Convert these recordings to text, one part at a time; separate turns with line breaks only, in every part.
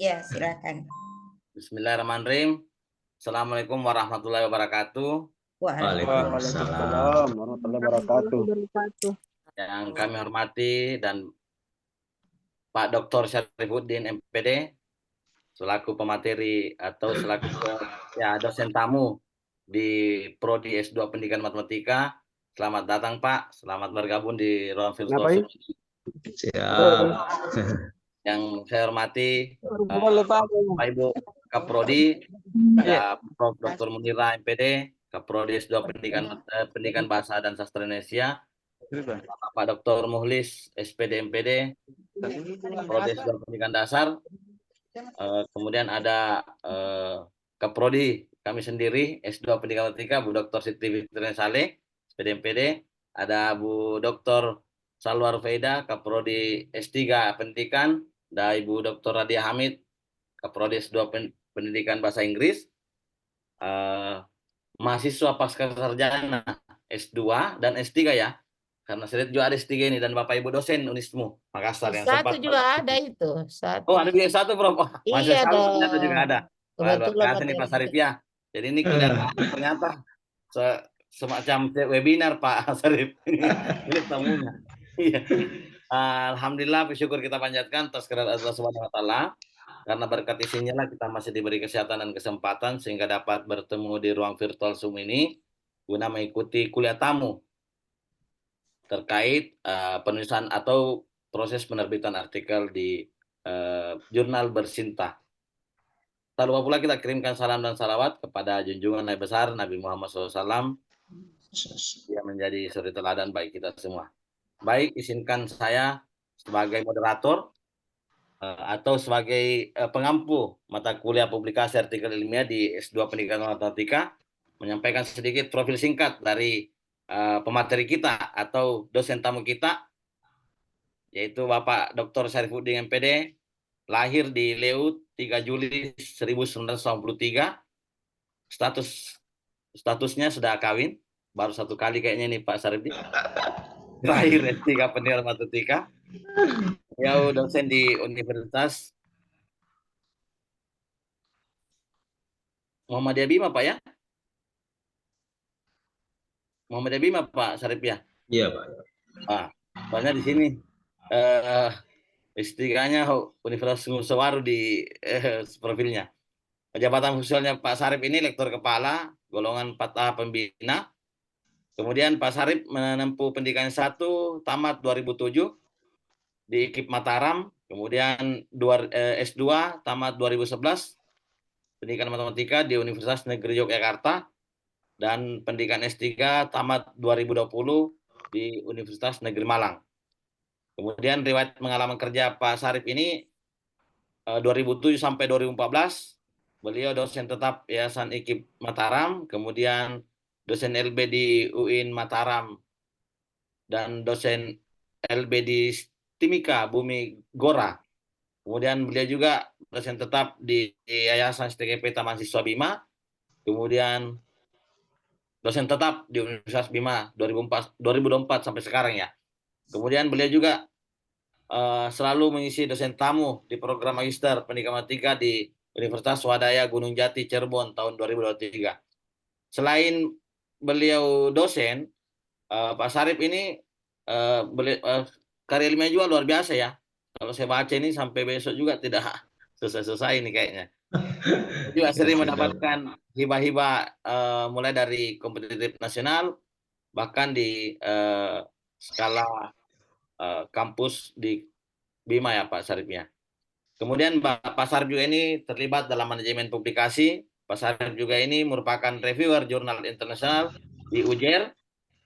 Ya, silakan.
Bismillahirrahmanirrahim. Assalamualaikum warahmatullahi wabarakatuh.
Waalaikumsalam.
Waalaikumsalam warahmatullahi wabarakatuh.
Yang kami hormati dan Pak Dr. Syarifuddin MPD selaku pemateri atau selaku dosen tamu di Prodi S2 Pendidikan Matematika. Selamat datang Pak, selamat bergabung di ruang virtual
Kenapa,
Zoom.
Siap.
Yang saya hormati
Boleh, Pak.
Pak Ibu Kaprodi, ada Prof. Dr. Munira MPD, Kaprodi S2 Pendidikan Bahasa dan Sastra Indonesia, Pak Dr. Muhlis SPD MPD, Prodi S2 Pendidikan Dasar, kemudian ada Kaprodi kami sendiri S2 Pendidikan Matematika Bu Dr. Siti Fitriana Saleh SPD MPD, ada Bu Dr. Salwar Feida Kaprodi S3 Pendidikan, dan Ibu Dr. Radia Hamid Kaprodi S2 Pendidikan Bahasa Inggris, mahasiswa pasca sarjana S2 dan S3 ya. Karena saya lihat juga ada S3 ini, dan Bapak Ibu dosen Unismu Makassar yang
Satu
sempat.
juga ada itu.
Oh,
Satu.
ada juga satu, Prof. Oh, masih
Iya
sekali ternyata juga
dong.
ada. Wah, luar
Kebetulan
biasa nih Pak Sarif ya. Jadi ini kelihatan ternyata semacam webinar Pak Sarif. Ini tamunya. Iya. Alhamdulillah, bersyukur kita panjatkan atas kehadirat Allah Subhanahu wa taala. Karena berkat isinya lah kita masih diberi kesehatan dan kesempatan sehingga dapat bertemu di ruang virtual Zoom ini guna mengikuti kuliah tamu terkait penulisan atau proses penerbitan artikel di jurnal Bersinta. Tak lupa pula kita kirimkan salam dan salawat kepada junjungan Nabi besar Nabi Muhammad SAW yang menjadi suri teladan bagi kita semua. Baik, izinkan saya sebagai moderator atau sebagai pengampu mata kuliah publikasi artikel ilmiah di S2 Pendidikan Matematika menyampaikan sedikit profil singkat dari pemateri kita atau dosen tamu kita, yaitu Bapak Dr. Syarifuddin MPD, lahir di Leut 3 Juli 1993, statusnya sudah kawin, baru satu kali kayaknya nih Pak Syarifuddin, lahir S3 Pendidikan Matematika, beliau dosen di Universitas Muhammadiyah Bima Pak ya? Muhammadiyah Bima Pak Syarif ya?
Iya, Pak.
Soalnya di sini S3-nya Universitas Sewaru di profilnya. Jabatan khususnya Pak Syarif ini Lektor Kepala, golongan 4A Pembina. Kemudian Pak Syarif menempuh pendidikan 1, tamat 2007 di IKIP Mataram. Kemudian S2, tamat 2011, pendidikan matematika di Universitas Negeri Yogyakarta. Dan pendidikan S3, tamat 2020 di Universitas Negeri Malang. Kemudian riwayat pengalaman kerja Pak Syarif ini 2007 sampai 2014 beliau dosen tetap Yayasan IKIP Mataram, kemudian dosen LB di UIN Mataram dan dosen LB di Timika Bumi Gora. Kemudian beliau juga dosen tetap di Yayasan STGP Taman Siswa Bima, kemudian dosen tetap di Universitas Bima 2024 sampai sekarang ya. Kemudian beliau juga selalu mengisi dosen tamu di program Magister Pendidikan Matematika di Universitas Swadaya Gunung Jati Cirebon tahun 2023. Selain beliau dosen, Pak Syarif ini karya ilmiah juga luar biasa ya. Kalau saya baca ini sampai besok juga tidak selesai-selesai ini kayaknya. Juga sering mendapatkan hibah-hibah mulai dari kompetitif nasional, bahkan di skala kampus di Bima ya Pak Syarif ya. Kemudian Pak Syarif juga ini terlibat dalam manajemen publikasi. Pak Syarif juga ini merupakan reviewer jurnal internasional di UJER,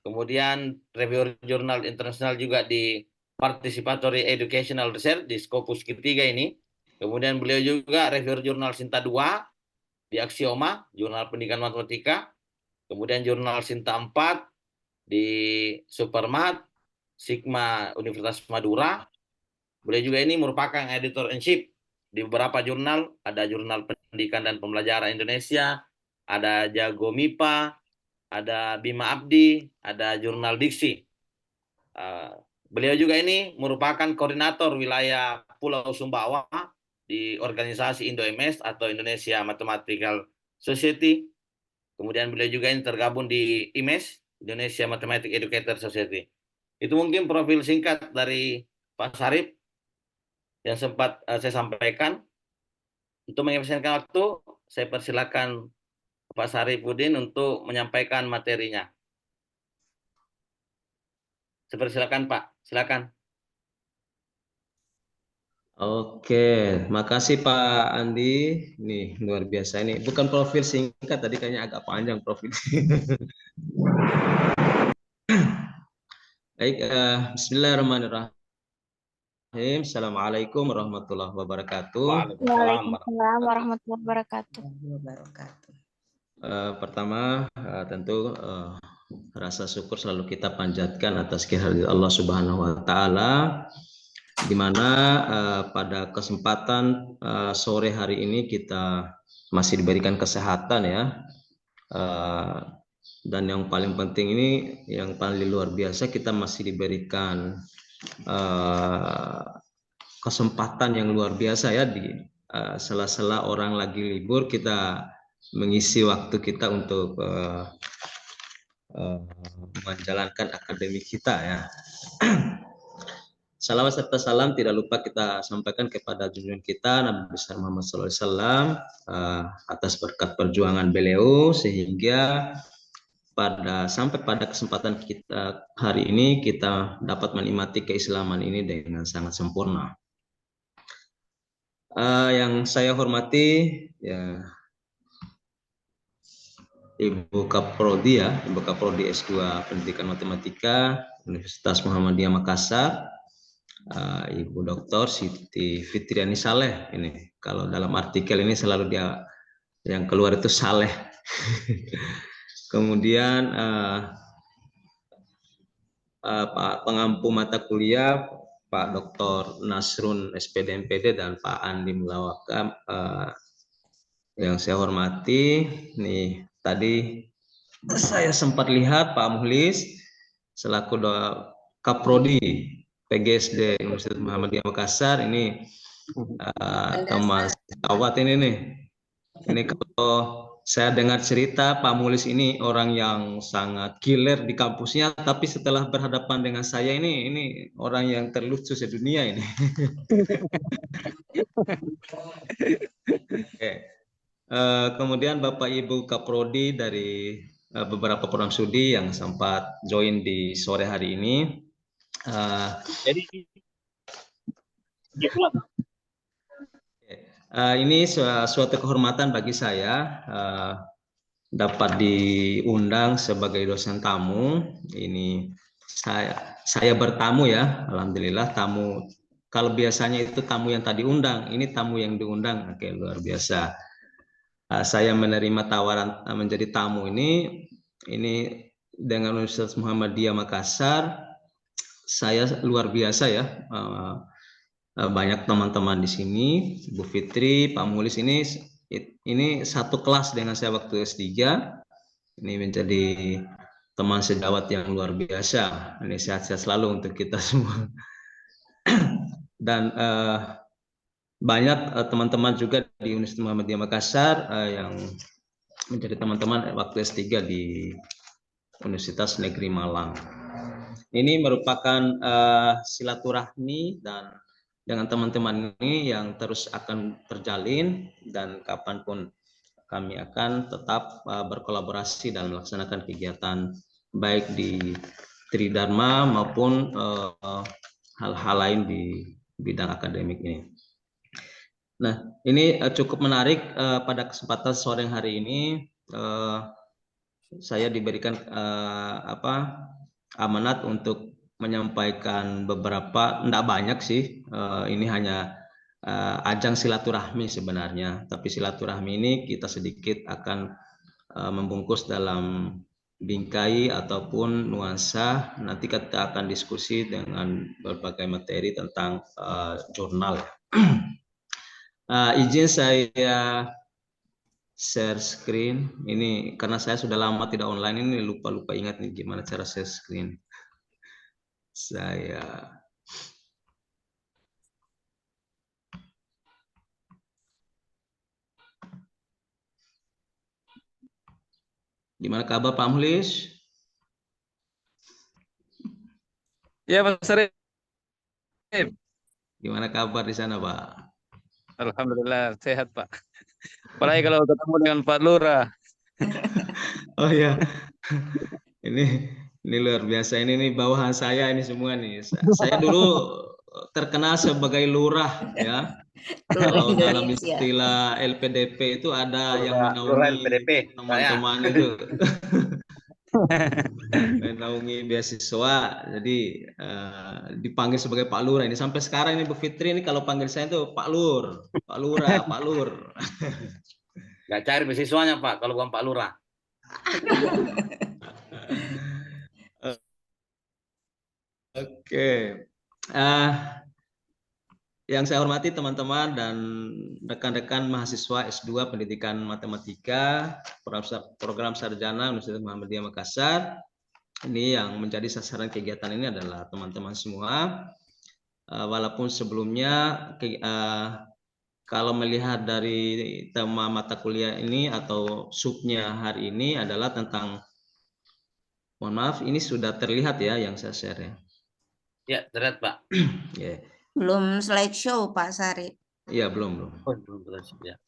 kemudian reviewer jurnal internasional juga di Participatory Educational Research di Scopus ketiga ini. Kemudian beliau juga reviewer jurnal Sinta 2 di Axioma, jurnal pendidikan matematika. Kemudian jurnal Sinta 4 di Supermat, Sigma Universitas Madura. Beliau juga ini merupakan editor-in-chief di beberapa jurnal, ada Jurnal Pendidikan dan Pembelajaran Indonesia, ada Jago MIPA, ada Bima Abdi, ada Jurnal Diksi. Beliau juga ini merupakan koordinator wilayah Pulau Sumbawa di organisasi Indo-MS atau Indonesia Mathematical Society. Kemudian beliau juga ini tergabung di IMES, Indonesia Mathematics Educator Society. Itu mungkin profil singkat dari Pak Sarip yang sempat saya sampaikan. Untuk mengefisienkan waktu, saya persilakan Pak Saripudin untuk menyampaikan materinya. Saya persilakan Pak, silakan.
Oke, makasih Pak Andi. Nih luar biasa ini. Bukan profil singkat, tadi kayaknya agak panjang profil. Baik, Bismillahirrahmanirrahim. Assalamualaikum warahmatullahi wabarakatuh.
Waalaikumsalam warahmatullahi wabarakatuh.
Pertama, tentu rasa syukur selalu kita panjatkan atas kehadirat Allah Subhanahu wa Ta'ala, di mana pada kesempatan sore hari ini kita masih diberikan kesehatan ya, dan yang paling penting ini, yang paling luar biasa, kita masih diberikan kesempatan yang luar biasa ya, di sela-sela orang lagi libur kita mengisi waktu kita untuk menjalankan akademik kita ya. Salawat serta salam tidak lupa kita sampaikan kepada junjungan kita Nabi besar Muhammad SAW atas berkat perjuangan beliau, sehingga sampai pada kesempatan kita hari ini kita dapat menikmati keislaman ini dengan sangat sempurna. Yang saya hormati ya Ibu Kaprodi ya, Ibu Kaprodi S2 Pendidikan Matematika Universitas Muhammadiyah Makassar, Ibu Dr. Siti Fitriani Saleh. Ini kalau dalam artikel ini selalu dia yang keluar itu Saleh. Kemudian Pak pengampu mata kuliah Pak Dr. Nasrun SPD MPD dan Pak Andi Mulawaka, yang saya hormati. Nih tadi saya sempat lihat Pak Muhlis selaku Kaprodi PGSD Universitas Muhammadiyah Makassar ini teman sejawat ini nih. Ini kalau saya dengar cerita Pak Muhlis ini orang yang sangat killer di kampusnya, tapi setelah berhadapan dengan saya ini orang yang terlucu sedunia ini. Oke. Kemudian Bapak Ibu Kaprodi dari beberapa program studi yang sempat join di sore hari ini. Ini suatu kehormatan bagi saya dapat diundang sebagai dosen tamu. Ini saya bertamu ya, alhamdulillah tamu. Kalau biasanya itu tamu yang tadi undang, ini tamu yang diundang. Oke, luar biasa. Saya menerima tawaran menjadi tamu ini dengan Universitas Muhammadiyah Makassar. Saya luar biasa ya, banyak teman-teman di sini, Bu Fitri, Pak Mulis ini satu kelas dengan saya waktu S3. Ini menjadi teman sejawat yang luar biasa. Ini sehat-sehat selalu untuk kita semua. Dan banyak teman-teman juga di Universitas Muhammadiyah Makassar yang menjadi teman-teman waktu S3 di Universitas Negeri Malang. Ini merupakan silaturahmi dan dengan teman-teman ini yang terus akan terjalin, dan kapanpun kami akan tetap berkolaborasi dan melaksanakan kegiatan baik di Tridharma maupun hal-hal lain di bidang akademik ini. Nah, ini cukup menarik. Pada kesempatan sore hari ini saya diberikan amanat untuk menyampaikan beberapa, tidak banyak sih, ini hanya ajang silaturahmi sebenarnya, tapi silaturahmi ini kita sedikit akan membungkus dalam bingkai ataupun nuansa. Nanti kita akan diskusi dengan berbagai materi tentang jurnal. Izin saya share screen ini karena saya sudah lama tidak online, ini lupa ingat nih gimana cara share screen. Saya Gimana kabar Pak Muhlis?
Ya, Pak Sarip.
Gimana kabar di sana Pak?
Alhamdulillah sehat, Pak. Apalagi kalau ketemu dengan Pak Lurah.
Oh ya, ini luar biasa. Ini nih bawahan saya ini semua nih. Saya dulu terkenal sebagai lurah ya.
Lurah
Kalau dalam
Indonesia.
istilah LPDP itu ada yang
Lurah
menaungi
LPDP,
teman-teman itu. Menaungi beasiswa, jadi dipanggil sebagai Pak Lurah ini sampai sekarang ini Bu Fitri ini kalau panggil saya itu Pak Lur, Pak Lurah, Pak Lur.
Nggak cari beasiswanya Pak, kalau bukan Pak Lurah.
Oke, yang saya hormati teman-teman dan rekan-rekan mahasiswa S2 Pendidikan Matematika program Sarjana Universitas Muhammadiyah Makassar. Ini yang menjadi sasaran kegiatan ini adalah teman-teman semua. Walaupun sebelumnya kalau melihat dari tema mata kuliah ini atau subnya hari ini adalah tentang, mohon maaf, ini sudah terlihat ya yang saya share ya.
Ya, terlihat Pak.
Yeah.
Belum slideshow Pak Sarip.
Iya, belum.
Oh, belum terlihat ya.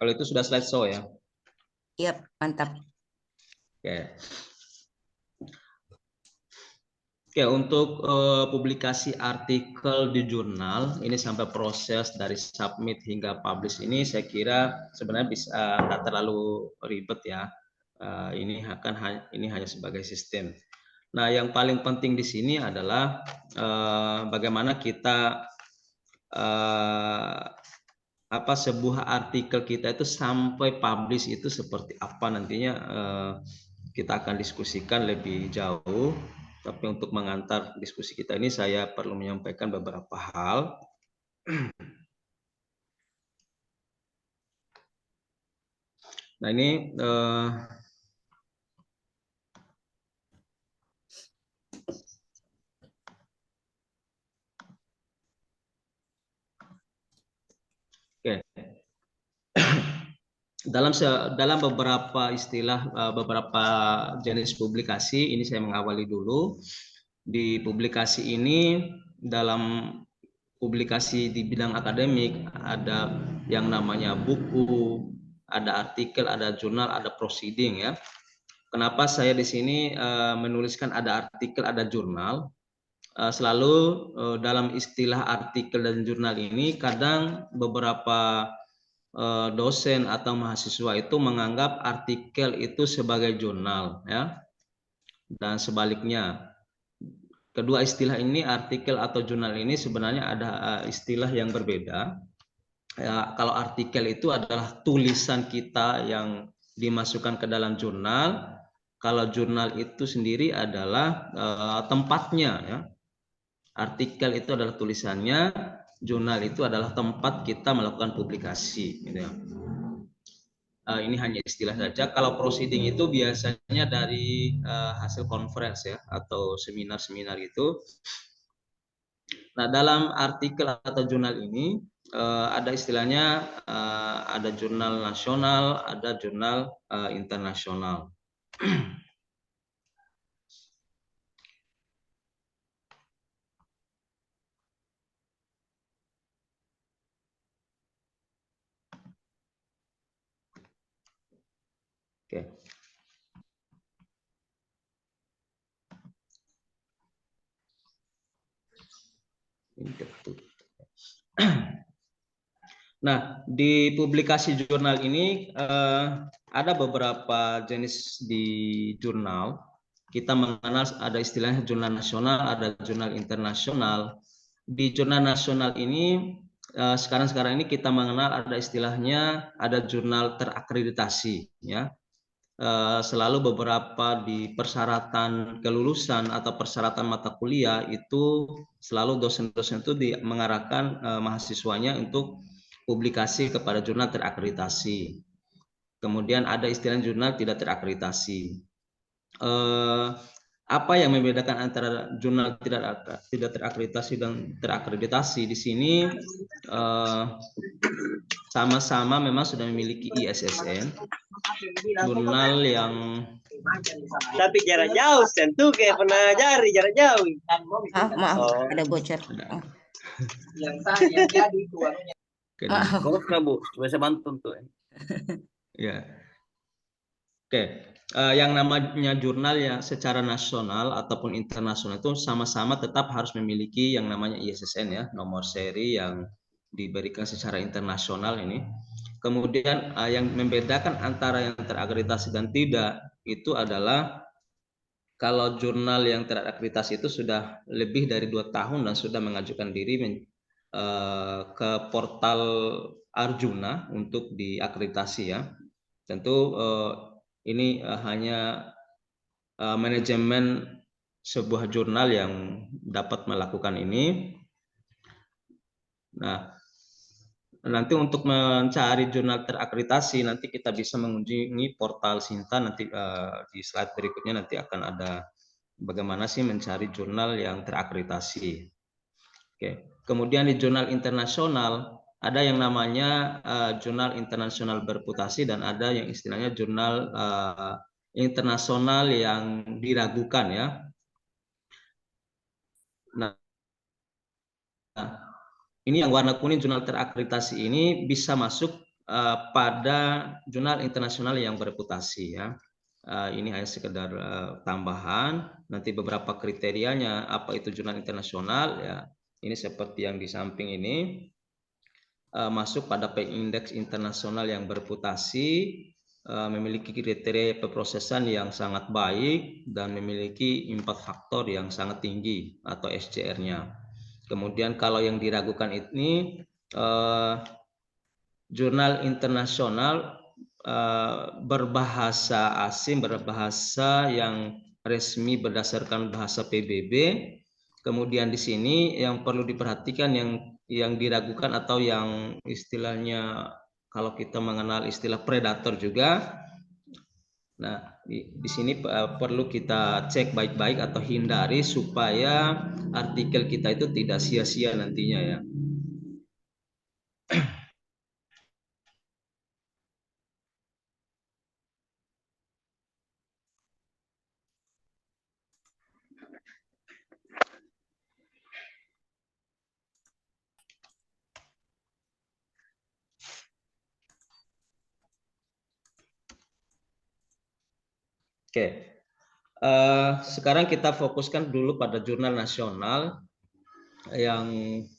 Kalau itu sudah slideshow ya.
Iya, mantap.
Oke, untuk publikasi artikel di jurnal ini sampai proses dari submit hingga publish ini saya kira sebenarnya bisa nggak terlalu ribet ya. Ini hanya sebagai sistem. Nah, yang paling penting di sini adalah bagaimana kita sebuah artikel kita itu sampai publish itu seperti apa nantinya, kita akan diskusikan lebih jauh. Tapi untuk mengantar diskusi kita ini saya perlu menyampaikan beberapa hal. Nah, ini dalam beberapa istilah, beberapa jenis publikasi ini saya mengawali dulu. Di publikasi ini, dalam publikasi di bidang akademik ada yang namanya buku, ada artikel, ada jurnal, ada proceeding ya. Kenapa saya di sini menuliskan ada artikel, ada jurnal? Selalu dalam istilah artikel dan jurnal ini kadang beberapa dosen atau mahasiswa itu menganggap artikel itu sebagai jurnal ya, dan sebaliknya. Kedua istilah ini, artikel atau jurnal ini, sebenarnya ada istilah yang berbeda ya. Kalau artikel itu adalah tulisan kita yang dimasukkan ke dalam jurnal, kalau jurnal itu sendiri adalah tempatnya ya. Artikel itu adalah tulisannya, jurnal itu adalah tempat kita melakukan publikasi gitu ya. Ini hanya istilah saja. Kalau proceeding itu biasanya dari hasil conference ya, atau seminar-seminar itu. Nah, dalam artikel atau jurnal ini ada istilahnya, ada jurnal nasional, ada jurnal internasional. Oke. Nah, di publikasi jurnal ini ada beberapa jenis di jurnal. Kita mengenal ada istilahnya jurnal nasional, ada jurnal internasional. Di jurnal nasional ini sekarang ini kita mengenal ada istilahnya ada jurnal terakreditasi ya. Selalu beberapa di persyaratan kelulusan atau persyaratan mata kuliah itu selalu dosen-dosen itu mengarahkan mahasiswanya untuk publikasi kepada jurnal terakreditasi. Kemudian ada istilah jurnal tidak terakreditasi. apa yang membedakan antara jurnal tidak terakreditasi dan terakreditasi? Di sini sama-sama memang sudah memiliki ISSN. Jurnal yang
Tapi jarak jauh tentu kayak pernah jari jarak jauh.
Maaf,
Oh.
ada bocor.
ada. Oke,
Maaf.
Kok Bu, bisa bantu tuh.
ya. Oke. Yang namanya jurnal ya secara nasional ataupun internasional itu sama-sama tetap harus memiliki yang namanya ISSN ya, nomor seri yang diberikan secara internasional ini. Kemudian yang membedakan antara yang terakreditasi dan tidak itu adalah kalau jurnal yang terakreditasi itu sudah lebih dari 2 tahun dan sudah mengajukan diri ke portal Arjuna untuk diakreditasi ya. Tentu ini hanya manajemen sebuah jurnal yang dapat melakukan ini. Nah, nanti untuk mencari jurnal terakreditasi nanti kita bisa mengunjungi portal Sinta, nanti di slide berikutnya nanti akan ada bagaimana sih mencari jurnal yang terakreditasi. Oke. Kemudian di jurnal internasional ada yang namanya jurnal internasional berputasi dan ada yang istilahnya jurnal internasional yang diragukan ya. Nah, ini yang warna kuning jurnal terakreditasi ini bisa masuk pada jurnal internasional yang berputasi ya. Ini hanya sekedar tambahan. Nanti beberapa kriterianya apa itu jurnal internasional ya. Ini seperti yang di samping ini masuk pada indeks internasional yang berputasi, memiliki kriteria peprosesan yang sangat baik dan memiliki impact faktor yang sangat tinggi atau SCR-nya. Kemudian kalau yang diragukan ini jurnal internasional berbahasa asing, berbahasa yang resmi berdasarkan bahasa PBB. Kemudian di sini yang perlu diperhatikan yang diragukan atau yang istilahnya kalau kita mengenal istilah predator juga. Nah, di sini perlu kita cek baik-baik atau hindari supaya artikel kita itu tidak sia-sia nantinya ya. Oke, sekarang kita fokuskan dulu pada jurnal nasional yang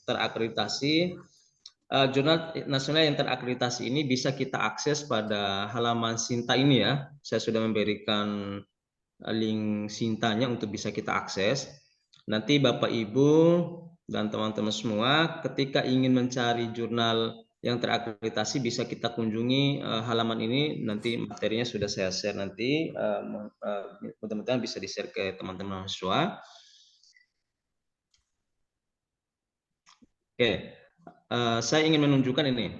terakreditasi. Jurnal nasional yang terakreditasi ini bisa kita akses pada halaman Sinta ini ya. Saya sudah memberikan link Sintanya untuk bisa kita akses. Nanti Bapak Ibu dan teman-teman semua ketika ingin mencari jurnal yang terakreditasi bisa kita kunjungi halaman ini. Nanti materinya sudah saya share nanti, mudah-mudahan bisa di-share ke teman-teman mahasiswa. Oke, saya ingin menunjukkan ini.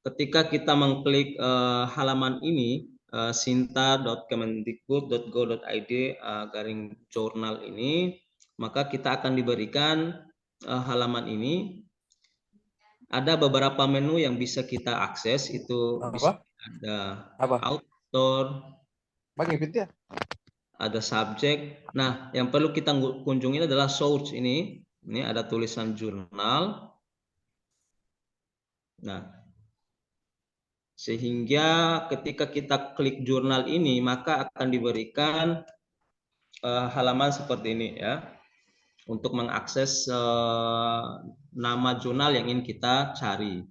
Ketika kita mengklik halaman ini, sinta.kemendikbud.go.id garing jurnal ini, maka kita akan diberikan halaman ini. Ada beberapa menu yang bisa kita akses, itu bisa ada author, ada subjek. Nah, yang perlu kita kunjungi adalah source ini. Ini ada tulisan jurnal. Nah, sehingga ketika kita klik jurnal ini, maka akan diberikan halaman seperti ini ya. Untuk mengakses nama jurnal yang ingin kita cari.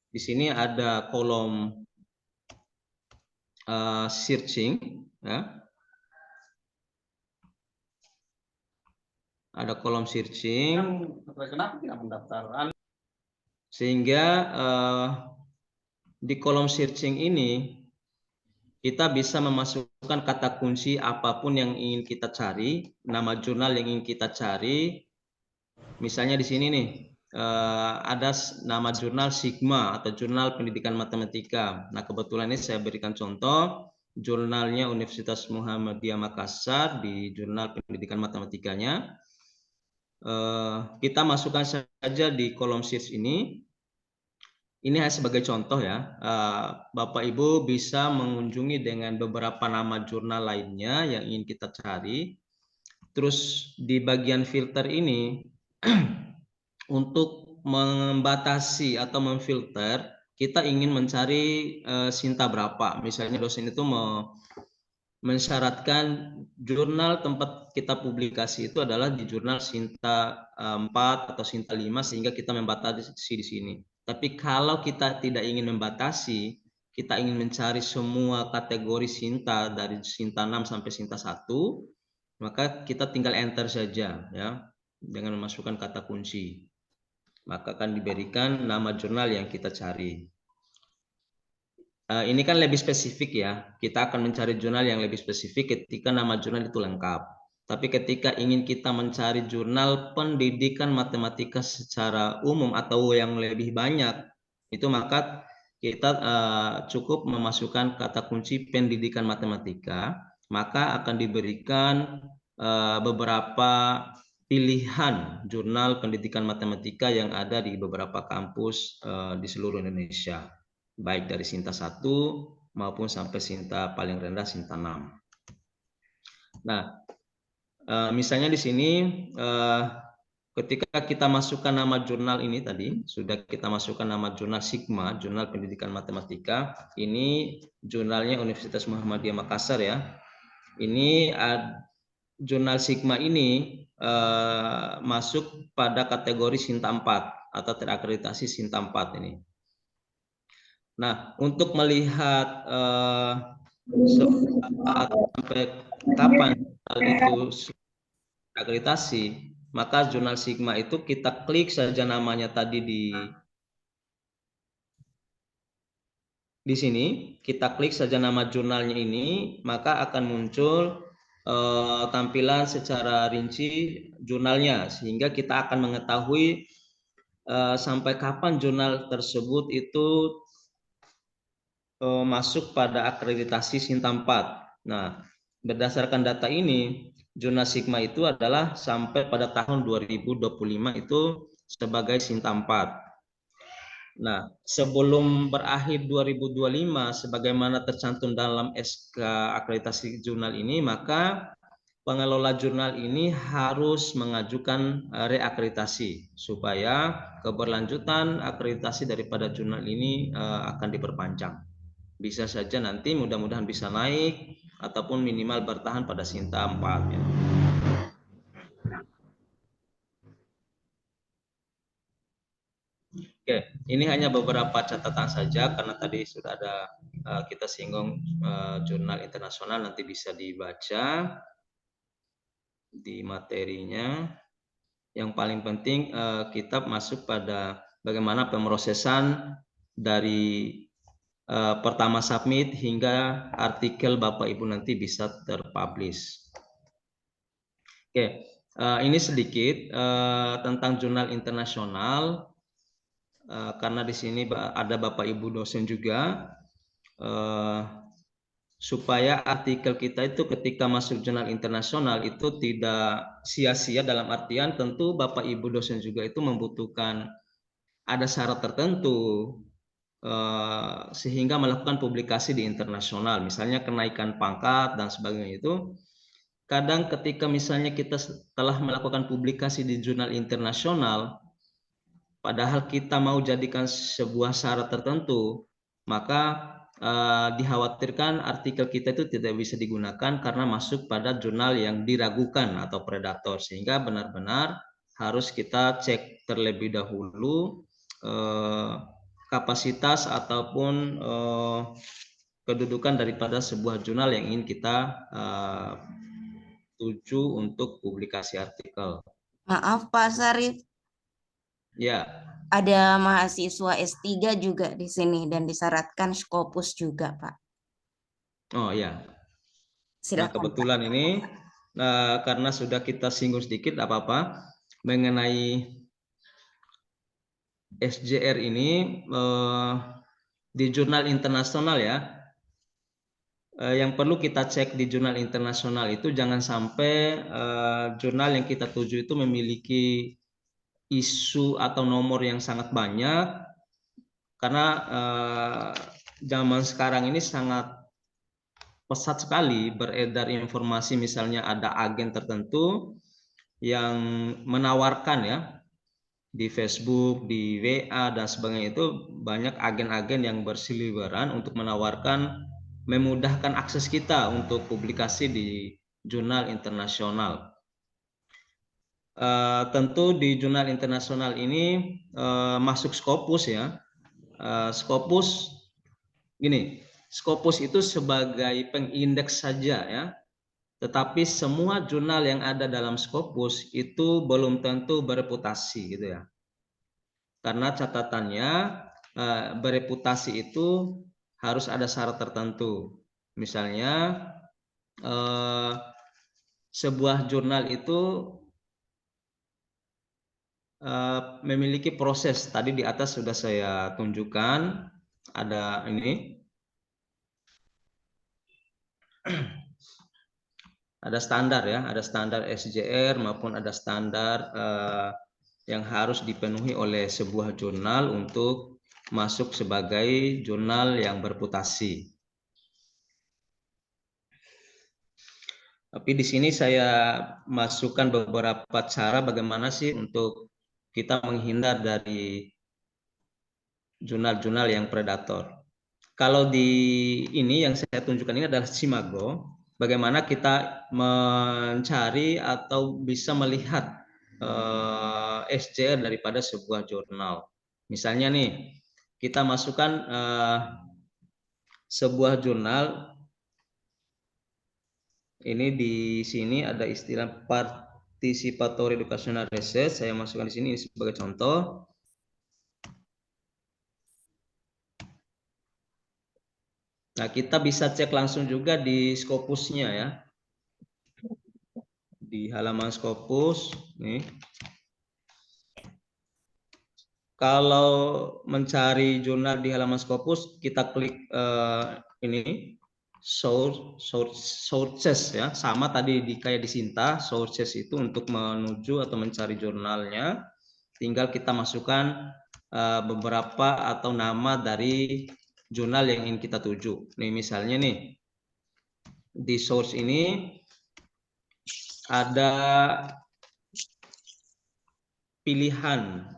Di sini ada kolom searching ya. Ada kolom searching. Sehingga di kolom searching ini kita bisa memasukkan kata kunci apapun yang ingin kita cari, nama jurnal yang ingin kita cari. Misalnya di sini nih ada nama jurnal Sigma atau Jurnal Pendidikan Matematika. Nah, kebetulan ini saya berikan contoh. jurnalnya Universitas Muhammadiyah Makassar di jurnal pendidikan matematikanya. Kita masukkan saja di kolom search ini. Ini hanya sebagai contoh ya. Bapak Ibu bisa mengunjungi dengan beberapa nama jurnal lainnya yang ingin kita cari. Terus di bagian filter ini untuk membatasi atau memfilter, kita ingin mencari Sinta berapa. Misalnya dosen itu mensyaratkan jurnal tempat kita publikasi itu adalah di jurnal Sinta 4 atau Sinta 5 sehingga kita membatasi di sini. Tapi kalau kita tidak ingin membatasi, kita ingin mencari semua kategori Sinta dari Sinta 6 sampai Sinta 1, maka kita tinggal enter saja ya dengan memasukkan kata kunci. Maka akan diberikan nama jurnal yang kita cari. Ini kan lebih spesifik ya. Kita akan mencari jurnal yang lebih spesifik ketika nama jurnal itu lengkap. Tapi ketika ingin kita mencari jurnal pendidikan matematika secara umum atau yang lebih banyak, itu maka kita cukup memasukkan kata kunci pendidikan matematika, maka akan diberikan beberapa pilihan jurnal pendidikan matematika yang ada di beberapa kampus di seluruh Indonesia, baik dari Sinta 1 maupun sampai Sinta paling rendah Sinta 6. Nah, misalnya di sini ketika kita masukkan nama jurnal ini tadi, sudah kita masukkan nama jurnal Sigma, jurnal pendidikan matematika. Ini jurnalnya Universitas Muhammadiyah Makassar ya. Ini jurnal Sigma ini masuk pada kategori Sinta 4 atau terakreditasi Sinta 4 ini. Nah, untuk melihat sampai kapan itu akreditasi, maka jurnal Sigma itu kita klik saja namanya tadi di sini, kita klik saja nama jurnalnya ini, maka akan muncul tampilan secara rinci jurnalnya, sehingga kita akan mengetahui sampai kapan jurnal tersebut itu masuk pada akreditasi Sinta 4. Nah, berdasarkan data ini, jurnal Sigma itu adalah sampai pada tahun 2025 itu sebagai Sinta 4. Nah, sebelum berakhir 2025 sebagaimana tercantum dalam SK akreditasi jurnal ini, maka pengelola jurnal ini harus mengajukan reakreditasi supaya keberlanjutan akreditasi daripada jurnal ini akan diperpanjang. Bisa saja nanti mudah-mudahan bisa naik ataupun minimal bertahan pada Sinta 4 ya. Oke, ini hanya beberapa catatan saja karena tadi sudah ada kita singgung jurnal internasional, nanti bisa dibaca di materinya. Yang paling penting kita masuk pada bagaimana pemrosesan dari pertama submit hingga artikel Bapak Ibu nanti bisa terpublish. Oke, ini sedikit tentang jurnal internasional. Karena di sini ada Bapak Ibu dosen juga, supaya artikel kita itu ketika masuk jurnal internasional itu tidak sia-sia, dalam artian tentu Bapak Ibu dosen juga itu membutuhkan ada syarat tertentu sehingga melakukan publikasi di internasional, misalnya kenaikan pangkat dan sebagainya. Itu kadang ketika misalnya kita telah melakukan publikasi di jurnal internasional, padahal kita mau jadikan sebuah syarat tertentu, maka dikhawatirkan artikel kita itu tidak bisa digunakan karena masuk pada jurnal yang diragukan atau predator, sehingga benar-benar harus kita cek terlebih dahulu kapasitas ataupun kedudukan daripada sebuah jurnal yang ingin kita tuju untuk publikasi artikel.
Maaf Pak Sarif,
Ya.
ada mahasiswa S3 juga di sini dan disyaratkan Scopus juga, Pak.
Oh ya.
Silakan.
Nah, kebetulan
Pak.
ini karena sudah kita singgung sedikit apa-apa mengenai SJR ini di jurnal internasional ya. yang perlu kita cek di jurnal internasional itu jangan sampai jurnal yang kita tuju itu memiliki isu atau nomor yang sangat banyak, karena zaman sekarang ini sangat pesat sekali beredar informasi, misalnya ada agen tertentu yang menawarkan ya di Facebook, di WA dan sebagainya, itu banyak agen-agen yang berseliweran untuk menawarkan, memudahkan akses kita untuk publikasi di jurnal internasional. Tentu di jurnal internasional ini masuk Scopus ya. Scopus gini, Scopus itu sebagai pengindeks saja ya. Tetapi semua jurnal yang ada dalam Scopus itu belum tentu bereputasi gitu ya. Karena catatannya bereputasi itu harus ada syarat tertentu. Misalnya sebuah jurnal itu memiliki proses. Tadi di atas sudah saya tunjukkan, ada ini. Ada standar ya, ada standar SJR maupun ada standar yang harus dipenuhi oleh sebuah jurnal untuk masuk sebagai jurnal yang bereputasi. Tapi di sini saya masukkan beberapa cara bagaimana sih untuk kita menghindar dari jurnal-jurnal yang predator. Kalau di ini yang saya tunjukkan ini adalah Simago, bagaimana kita mencari atau bisa melihat SJR daripada sebuah jurnal. Misalnya nih, kita masukkan sebuah jurnal, ini di sini ada istilah participatory educational research, saya masukkan di sini sebagai contoh. Nah, kita bisa cek langsung juga di Scopusnya ya. Di halaman Scopus nih. Kalau mencari jurnal di halaman Scopus, kita klik ini sources ya. Sama tadi kayak di Sinta, sources itu untuk menuju atau mencari jurnalnya. Tinggal kita masukkan beberapa atau nama dari jurnal yang ingin kita tuju. Nih misalnya nih di source ini ada pilihan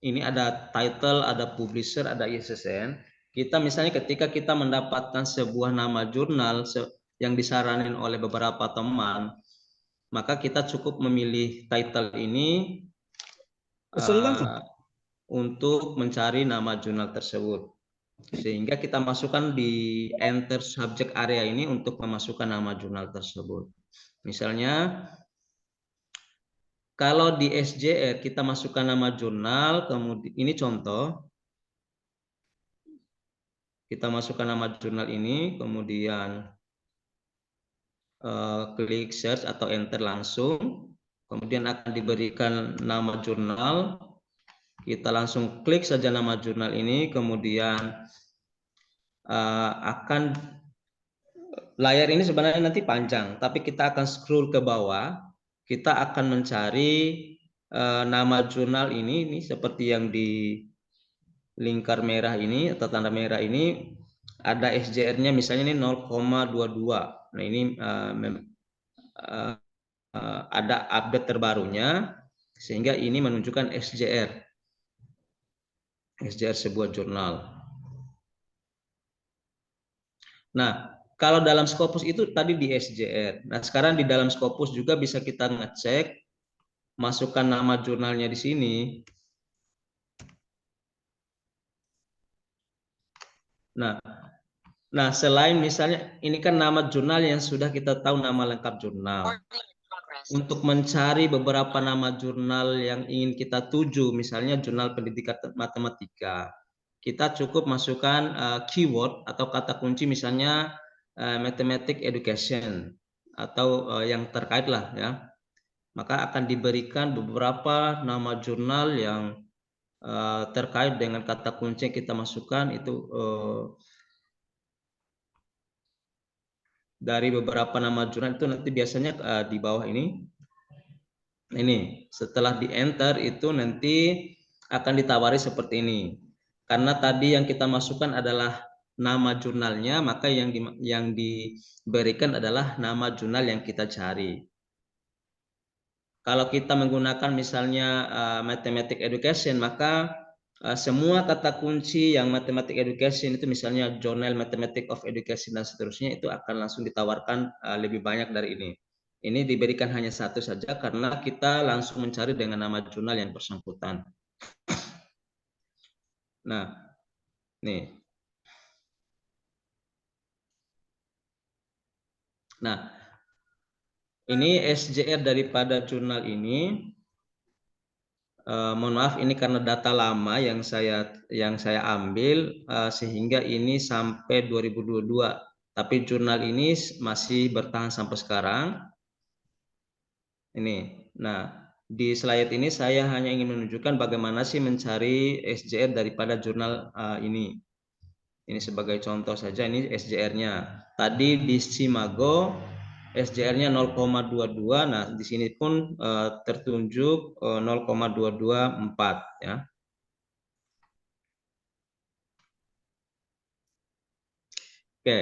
ini, ada title, ada publisher, ada ISSN. Kita misalnya ketika kita mendapatkan sebuah nama jurnal yang disaranin oleh beberapa teman, maka kita cukup memilih title ini untuk mencari nama jurnal tersebut, sehingga kita masukkan di enter subject area ini untuk memasukkan nama jurnal tersebut. Misalnya kalau di SJR kita masukkan nama jurnal, kemudian ini contoh, kita masukkan nama jurnal ini, kemudian klik search atau enter langsung, kemudian akan diberikan nama jurnal. Kita langsung klik saja nama jurnal ini, kemudian akan layar ini sebenarnya nanti panjang, tapi kita akan scroll ke bawah. Kita akan mencari nama jurnal ini seperti yang di lingkar merah ini atau tanda merah ini, ada SJR-nya misalnya ini 0,22. Nah ini ada update terbarunya, sehingga ini menunjukkan SJR sebuah jurnal. Nah, kalau dalam Scopus itu tadi di SJR. Nah, sekarang di dalam Scopus juga bisa kita ngecek, masukkan nama jurnalnya di sini. Nah, selain misalnya ini kan nama jurnal yang sudah kita tahu nama lengkap jurnal. Untuk mencari beberapa nama jurnal yang ingin kita tuju, misalnya jurnal pendidikan matematika, kita cukup masukkan keyword atau kata kunci, misalnya mathematics education atau yang terkait lah ya. Maka akan diberikan beberapa nama jurnal yang terkait dengan kata kunci yang kita masukkan itu. dari beberapa nama jurnal itu nanti biasanya di bawah ini. Ini setelah di enter itu nanti akan ditawari seperti ini. Karena tadi yang kita masukkan adalah nama jurnalnya, maka yang diberikan adalah nama jurnal yang kita cari. Kalau kita menggunakan misalnya Mathematics Education, maka semua kata kunci yang Mathematics Education itu misalnya Journal Mathematics of Education dan seterusnya itu akan langsung ditawarkan lebih banyak dari ini. Ini diberikan hanya satu saja karena kita langsung mencari dengan nama jurnal yang bersangkutan. Nah, nih. Nah, ini SJR daripada jurnal ini. Mohon maaf, ini karena data lama yang saya ambil sehingga ini sampai 2022. Tapi jurnal ini masih bertahan sampai sekarang. Ini. Nah, di slide ini saya hanya ingin menunjukkan bagaimana sih mencari SJR daripada jurnal ini. Ini sebagai contoh saja, ini SJR-nya. Tadi di Simago SJR-nya 0,22. Nah, di sini pun tertunjuk 0,224 ya. Oke.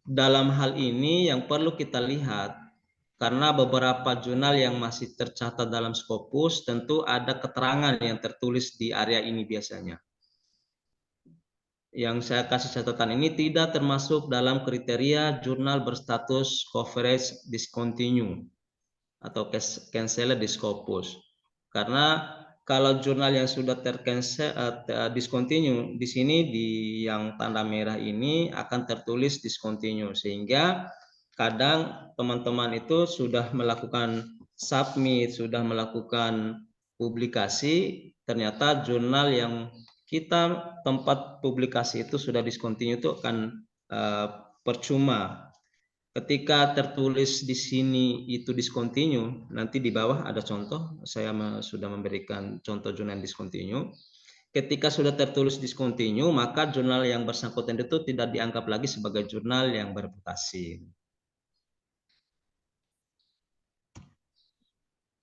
Dalam hal ini yang perlu kita lihat, karena beberapa jurnal yang masih tercatat dalam Scopus tentu ada keterangan yang tertulis di area ini biasanya. Yang saya kasih catatan ini tidak termasuk dalam kriteria jurnal berstatus coverage discontinue atau cancel di Scopus. Karena kalau jurnal yang sudah discontinue, di sini di yang tanda merah ini akan tertulis discontinue, sehingga kadang teman-teman itu sudah melakukan submit, sudah melakukan publikasi, ternyata jurnal yang kita tempat publikasi itu sudah discontinue itu akan percuma. Ketika tertulis di sini itu discontinue, nanti di bawah ada contoh, saya sudah memberikan contoh jurnal discontinue. Ketika sudah tertulis discontinue, maka jurnal yang bersangkutan itu tidak dianggap lagi sebagai jurnal yang bereputasi.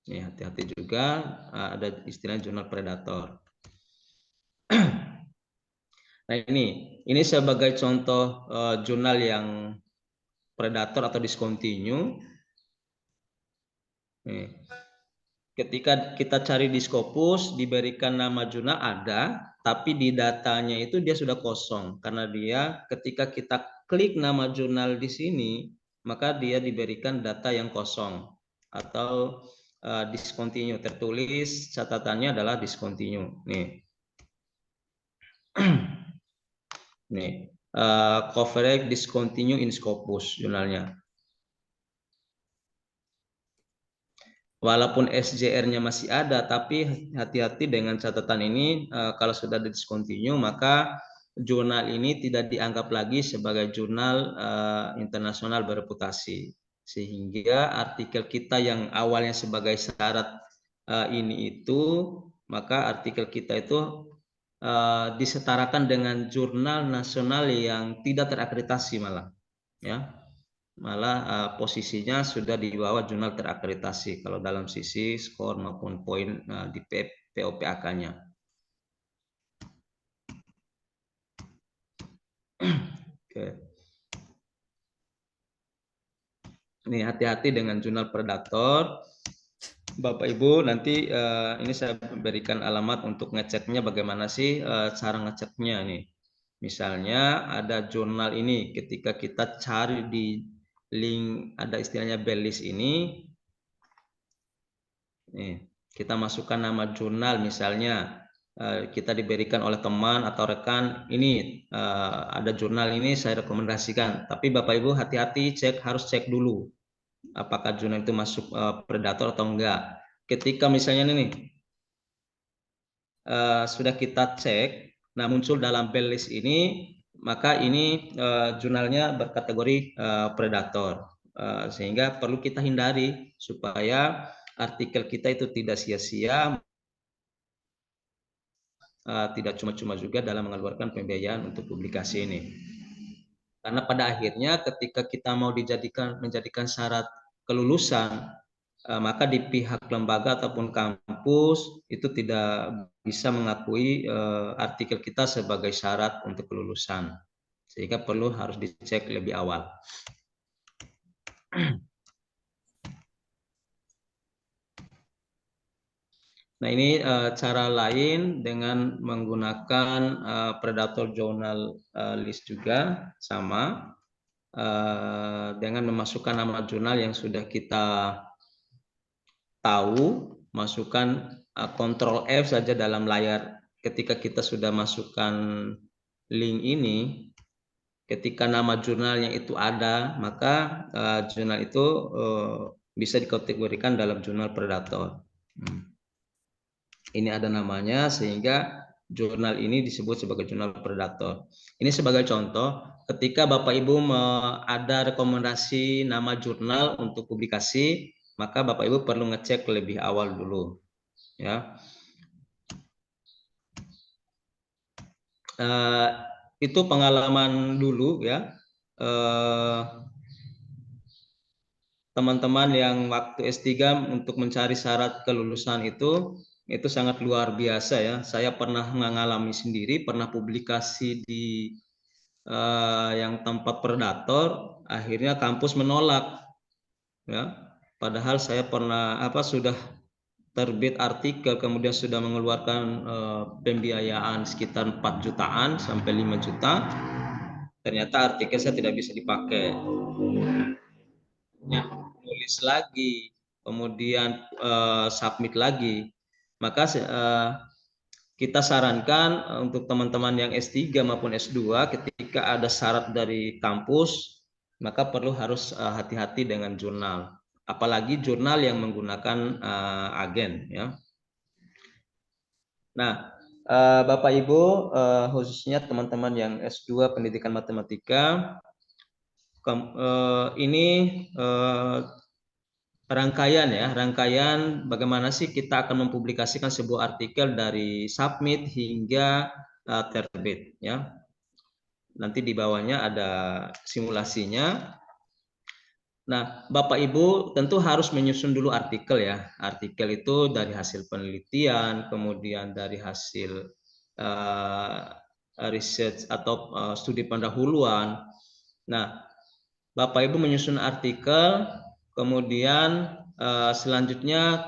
Ya, hati-hati juga ada istilah jurnal predator. Nah, ini sebagai contoh jurnal yang predator atau discontinue. Nih. Ketika kita cari di Scopus, diberikan nama jurnal ada, tapi di datanya itu dia sudah kosong. Karena dia ketika kita klik nama jurnal di sini, maka dia diberikan data yang kosong atau discontinue. Tertulis catatannya adalah discontinue. Nih. Nih. Coverage discontinue in Scopus jurnalnya. Walaupun SJR-nya masih ada, tapi hati-hati dengan catatan ini. Kalau sudah discontinue, maka jurnal ini tidak dianggap lagi sebagai jurnal internasional bereputasi. Sehingga artikel kita yang awalnya sebagai syarat ini itu, maka artikel kita itu disetarakan dengan jurnal nasional yang tidak terakreditasi malah. Ya. Malah posisinya sudah di bawah jurnal terakreditasi kalau dalam sisi skor maupun poin di POPAK-nya. Oke. Ini hati-hati dengan jurnal predator. Bapak Ibu, nanti ini saya berikan alamat untuk ngeceknya bagaimana sih cara ngeceknya nih. Misalnya ada jurnal ini, ketika kita cari di link ada istilahnya bellist ini, nih, kita masukkan nama jurnal misalnya kita diberikan oleh teman atau rekan ini ada jurnal ini saya rekomendasikan, tapi Bapak Ibu hati-hati harus cek dulu apakah jurnal itu masuk predator atau enggak. Ketika misalnya ini sudah kita cek, nah muncul dalam bellist ini, maka ini jurnalnya berkategori predator, sehingga perlu kita hindari supaya artikel kita itu tidak sia-sia, tidak cuma-cuma juga dalam mengeluarkan pembiayaan untuk publikasi ini. Karena pada akhirnya ketika kita mau menjadikan syarat kelulusan, maka di pihak lembaga ataupun kampus itu tidak bisa mengakui artikel kita sebagai syarat untuk kelulusan, sehingga harus dicek lebih awal. Nah, ini cara lain dengan menggunakan Predator Journal List juga sama, dengan memasukkan nama jurnal yang sudah kita tahu, masukkan Ctrl F saja dalam layar. Ketika kita sudah masukkan link ini, ketika nama jurnalnya itu ada, maka jurnal itu bisa dikategorikan dalam jurnal Predator. Ini ada namanya, sehingga jurnal ini disebut sebagai jurnal Predator. Ini sebagai contoh, ketika Bapak Ibu ada rekomendasi nama jurnal untuk publikasi, maka Bapak Ibu perlu ngecek lebih awal dulu, ya. Itu pengalaman dulu, ya. Teman-teman yang waktu S3 untuk mencari syarat kelulusan itu sangat luar biasa, ya. Saya pernah mengalami sendiri, pernah publikasi di yang tempat Predator, akhirnya kampus menolak, ya. Padahal saya pernah sudah terbit artikel, kemudian sudah mengeluarkan pembiayaan sekitar 4 jutaan sampai 5 juta. Ternyata artikel saya tidak bisa dipakai. Ya, tulis lagi, kemudian submit lagi. Maka kita sarankan untuk teman-teman yang S3 maupun S2, ketika ada syarat dari kampus, maka harus hati-hati dengan jurnal. Apalagi jurnal yang menggunakan agen, ya. Nah, Bapak Ibu, khususnya teman-teman yang S2 pendidikan matematika, ini rangkaian bagaimana sih kita akan mempublikasikan sebuah artikel dari submit hingga terbit, ya. Nanti di bawahnya ada simulasinya. Nah, Bapak Ibu tentu harus menyusun dulu artikel, ya. Artikel itu dari hasil penelitian, kemudian dari hasil research atau studi pendahuluan. Nah, Bapak Ibu menyusun artikel, kemudian selanjutnya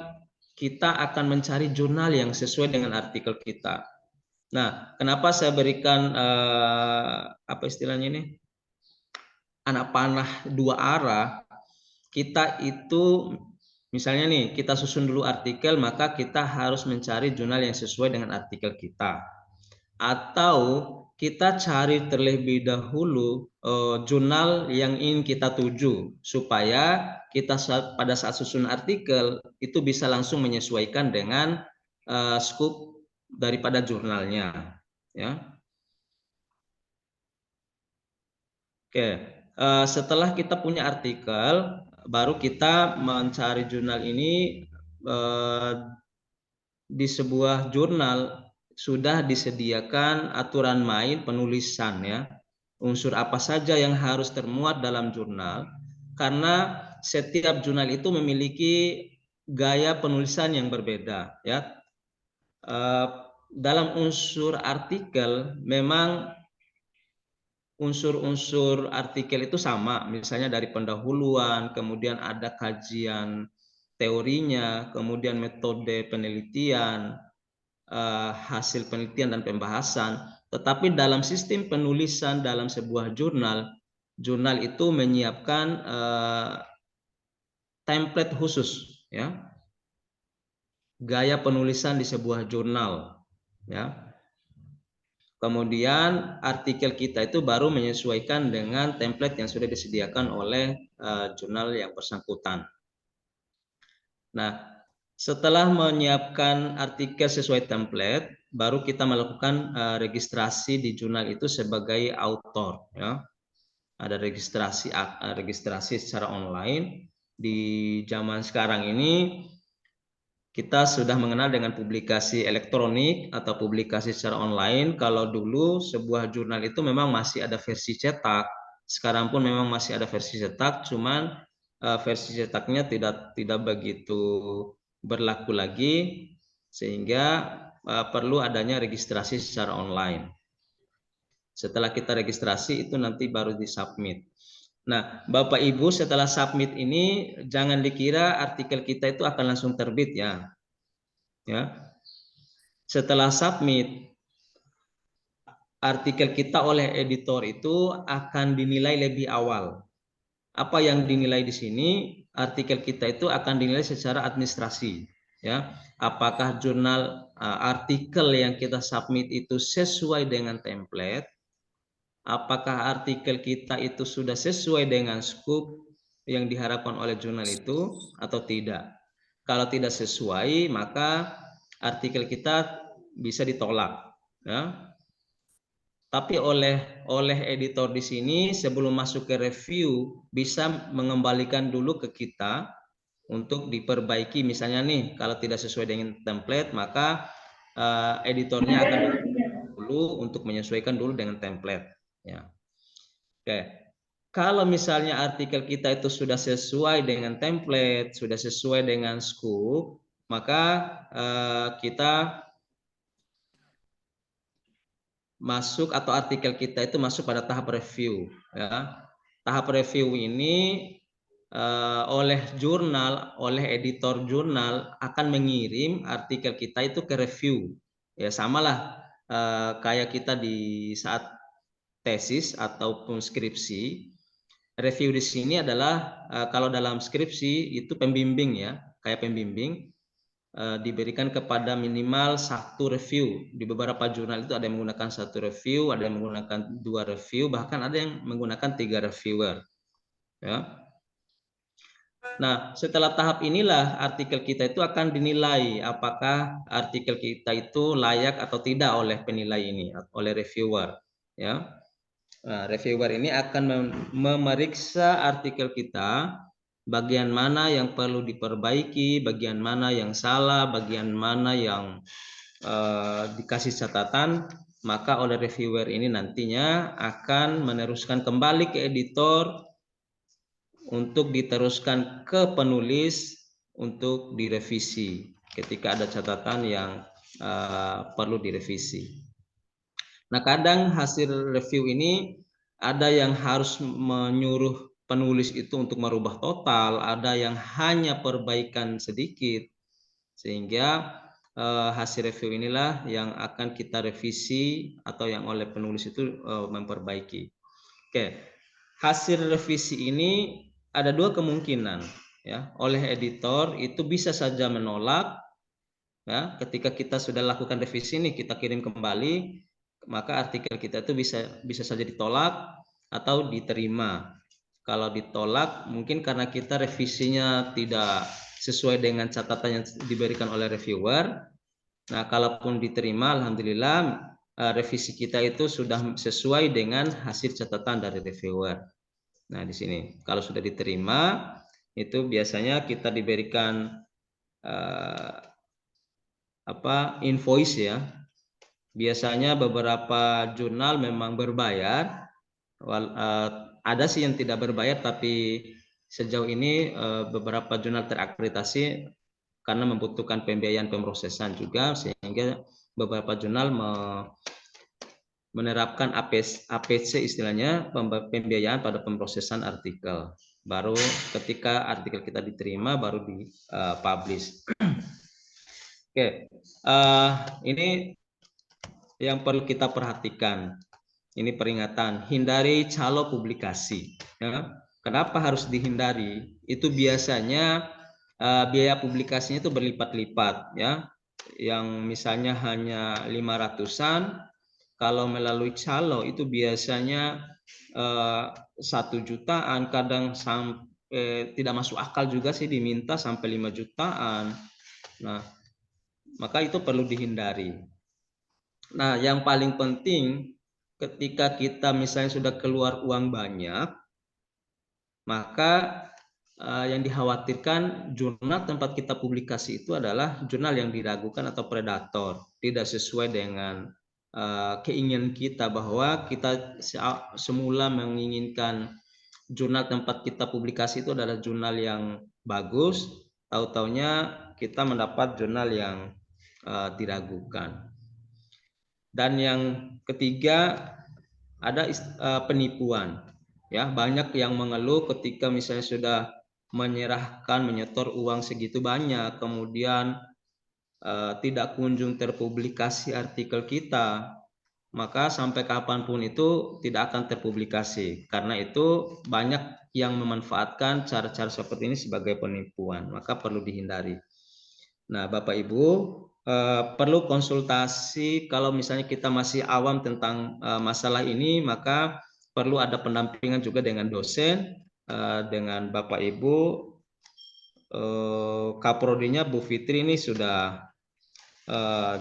kita akan mencari jurnal yang sesuai dengan artikel kita. Nah, kenapa saya berikan apa istilahnya ini? Anak panah dua arah. Kita itu misalnya nih, kita susun dulu artikel, maka kita harus mencari jurnal yang sesuai dengan artikel kita. Atau kita cari terlebih dahulu jurnal yang ingin kita tuju, supaya kita pada saat susun artikel itu bisa langsung menyesuaikan dengan scope daripada jurnalnya, ya. Oke, setelah kita punya artikel, baru kita mencari jurnal ini. Di sebuah jurnal sudah disediakan aturan main penulisan, ya. Unsur apa saja yang harus termuat dalam jurnal, karena setiap jurnal itu memiliki gaya penulisan yang berbeda, ya. Dalam unsur artikel memang unsur-unsur artikel itu sama, misalnya dari pendahuluan, kemudian ada kajian teorinya, kemudian metode penelitian, hasil penelitian dan pembahasan. Tetapi dalam sistem penulisan dalam sebuah jurnal itu menyiapkan template khusus, ya, gaya penulisan di sebuah jurnal, ya. Kemudian artikel kita itu baru menyesuaikan dengan template yang sudah disediakan oleh jurnal yang bersangkutan. Nah, setelah menyiapkan artikel sesuai template, baru kita melakukan registrasi di jurnal itu sebagai author, ya. Ada registrasi secara online. Di zaman sekarang ini kita sudah mengenal dengan publikasi elektronik atau publikasi secara online. Kalau dulu sebuah jurnal itu memang masih ada versi cetak, Sekarang pun memang masih ada versi cetak, cuman versi cetaknya tidak begitu berlaku lagi, sehingga perlu adanya registrasi secara online. Setelah kita registrasi itu nanti baru disubmit. Nah, Bapak Ibu, setelah submit ini jangan dikira artikel kita itu akan langsung terbit ya. Ya. Setelah submit, artikel kita oleh editor itu akan dinilai lebih awal. Apa yang dinilai di sini? Artikel kita itu akan dinilai secara administrasi, ya. Apakah jurnal artikel yang kita submit itu sesuai dengan template? Apakah artikel kita itu sudah sesuai dengan scope yang diharapkan oleh jurnal itu atau tidak? Kalau tidak sesuai, maka artikel kita bisa ditolak, ya. Tapi oleh editor di sini sebelum masuk ke review bisa mengembalikan dulu ke kita untuk diperbaiki. Misalnya nih, kalau tidak sesuai dengan template, maka editornya akan dulu untuk menyesuaikan dulu dengan template. Ya. Oke, kalau misalnya artikel kita itu sudah sesuai dengan template, sudah sesuai dengan scope, maka kita masuk atau artikel kita itu masuk pada tahap review. Ya. Tahap review ini oleh jurnal, oleh editor jurnal akan mengirim artikel kita itu ke review. Ya samalah kayak kita di saat tesis ataupun skripsi. Review di sini adalah kalau dalam skripsi itu pembimbing ya, kayak pembimbing diberikan kepada minimal 1 review. Di beberapa jurnal itu ada yang menggunakan 1 review, ada yang menggunakan 2 review, bahkan ada yang menggunakan 3 reviewer. Ya. Nah, setelah tahap inilah artikel kita itu akan dinilai apakah artikel kita itu layak atau tidak oleh penilai ini, oleh reviewer. Ya. Nah, reviewer ini akan memeriksa artikel kita, bagian mana yang perlu diperbaiki, bagian mana yang salah, bagian mana yang dikasih catatan, maka oleh reviewer ini nantinya akan meneruskan kembali ke editor untuk diteruskan ke penulis untuk direvisi ketika ada catatan yang perlu direvisi. Nah, kadang hasil review ini ada yang harus menyuruh penulis itu untuk merubah total, ada yang hanya perbaikan sedikit, sehingga hasil review inilah yang akan kita revisi atau yang oleh penulis itu memperbaiki. Oke, hasil revisi ini ada 2 kemungkinan, ya. Oleh editor itu bisa saja menolak, ya. Ketika kita sudah lakukan revisi ini, kita kirim kembali, maka artikel kita itu bisa saja ditolak atau diterima. Kalau ditolak mungkin karena kita revisinya tidak sesuai dengan catatan yang diberikan oleh reviewer. Nah, kalaupun diterima, alhamdulillah revisi kita itu sudah sesuai dengan hasil catatan dari reviewer. Nah, di sini kalau sudah diterima itu biasanya kita diberikan invoice ya. Biasanya beberapa jurnal memang berbayar, ada sih yang tidak berbayar, tapi sejauh ini beberapa jurnal terakreditasi karena membutuhkan pembiayaan pemrosesan juga, sehingga beberapa jurnal menerapkan APC istilahnya, pembiayaan pada pemrosesan artikel. Baru ketika artikel kita diterima baru dipublish. Oke, ini yang perlu kita perhatikan. Ini peringatan, hindari calo publikasi. Ya. Kenapa harus dihindari? Itu biasanya biaya publikasinya itu berlipat-lipat, ya. Yang misalnya hanya 500-an, kalau melalui calo itu biasanya 1 jutaan, kadang sampai tidak masuk akal juga sih diminta sampai 5 jutaan. Nah, maka itu perlu dihindari. Nah, yang paling penting ketika kita misalnya sudah keluar uang banyak, maka yang dikhawatirkan jurnal tempat kita publikasi itu adalah jurnal yang diragukan atau predator, tidak sesuai dengan keinginan kita bahwa kita semula menginginkan jurnal tempat kita publikasi itu adalah jurnal yang bagus, tahu-taunya kita mendapat jurnal yang diragukan. Dan yang ketiga ada penipuan. Ya, banyak yang mengeluh ketika misalnya sudah menyetor uang segitu banyak, kemudian tidak kunjung terpublikasi artikel kita, maka sampai kapanpun itu tidak akan terpublikasi. Karena itu banyak yang memanfaatkan cara-cara seperti ini sebagai penipuan, maka perlu dihindari. Nah, Bapak Ibu, perlu konsultasi kalau misalnya kita masih awam tentang masalah ini, maka perlu ada pendampingan juga dengan dosen, dengan Bapak Ibu. Kaprodinya Bu Fitri ini sudah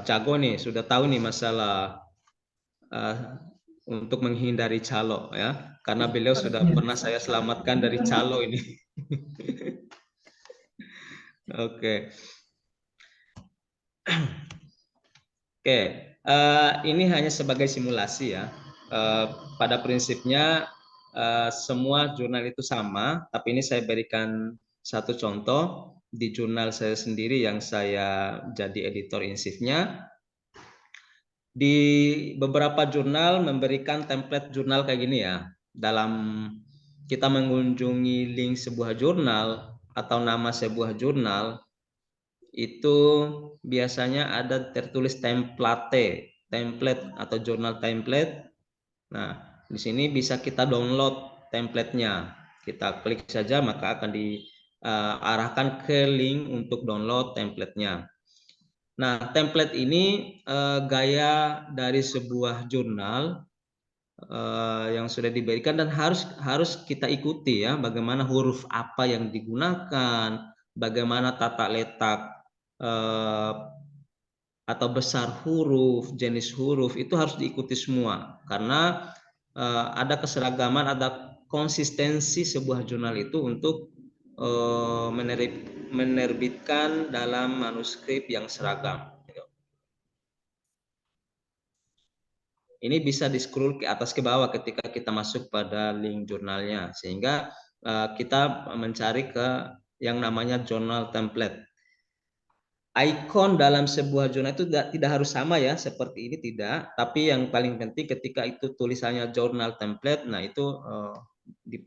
jago nih, sudah tahu nih masalah untuk menghindari calo ya, karena beliau sudah pernah saya selamatkan dari calo ini. Oke. Oke, ini hanya sebagai simulasi ya. Pada prinsipnya semua jurnal itu sama, tapi ini saya berikan satu contoh di jurnal saya sendiri yang saya jadi editor insifnya. Di beberapa jurnal memberikan template jurnal kayak gini ya. Dalam kita mengunjungi link sebuah jurnal atau nama sebuah jurnal, itu biasanya ada tertulis template atau jurnal template. Nah, di sini bisa kita download template-nya. Kita klik saja maka akan diarahkan ke link untuk download template-nya. Nah, template ini gaya dari sebuah jurnal yang sudah diberikan dan harus kita ikuti ya, bagaimana huruf apa yang digunakan, bagaimana tata letak atau besar huruf, jenis huruf, itu harus diikuti semua karena ada keseragaman, ada konsistensi sebuah jurnal itu untuk menerbitkan dalam manuskrip yang seragam. Ini bisa di-scroll ke atas ke bawah ketika kita masuk pada link jurnalnya, sehingga kita mencari ke yang namanya jurnal template. Icon dalam sebuah jurnal itu tidak harus sama ya, seperti ini tidak, tapi yang paling penting ketika itu tulisannya jurnal template, nah itu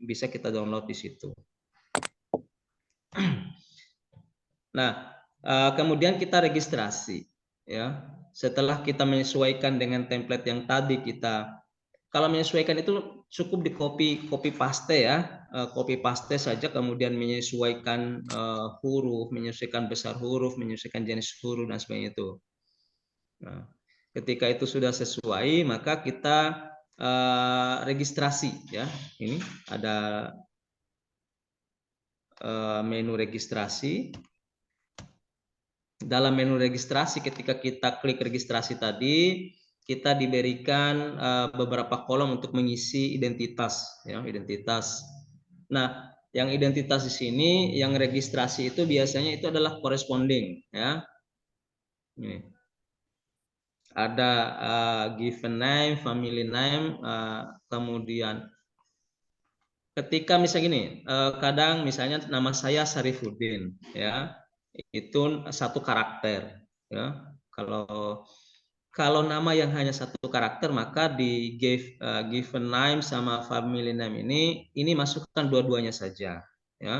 bisa kita download di situ. Nah, kemudian kita registrasi ya. Setelah kita menyesuaikan dengan template yang tadi, kita kalau menyesuaikan itu cukup di copy paste ya, copy paste saja, kemudian menyesuaikan huruf, menyesuaikan besar huruf, menyesuaikan jenis huruf dan sebagainya itu. Nah, ketika itu sudah sesuai, maka kita registrasi ya. Ini ada menu registrasi. Dalam menu registrasi, ketika kita klik registrasi tadi, kita diberikan beberapa kolom untuk mengisi identitas ya, identitas. Nah, yang identitas di sini, yang registrasi itu biasanya itu adalah corresponding ya. Ini ada given name, family name, kemudian ketika misalnya gini, kadang misalnya nama saya Sarifuddin ya, itu satu karakter ya. Kalau nama yang hanya satu karakter, maka di given name sama family name ini masukkan dua-duanya saja ya.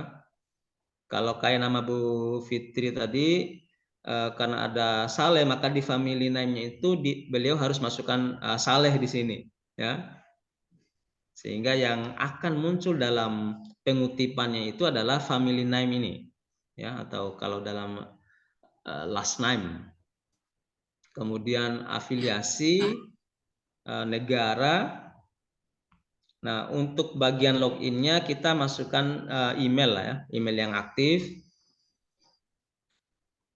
Kalau kayak nama Bu Fitri tadi karena ada Saleh, maka di family name-nya itu beliau harus masukkan Saleh di sini ya. Sehingga yang akan muncul dalam pengutipannya itu adalah family name ini ya, atau kalau dalam last name. Kemudian afiliasi, negara. Nah, untuk bagian login-nya kita masukkan email lah ya, email yang aktif.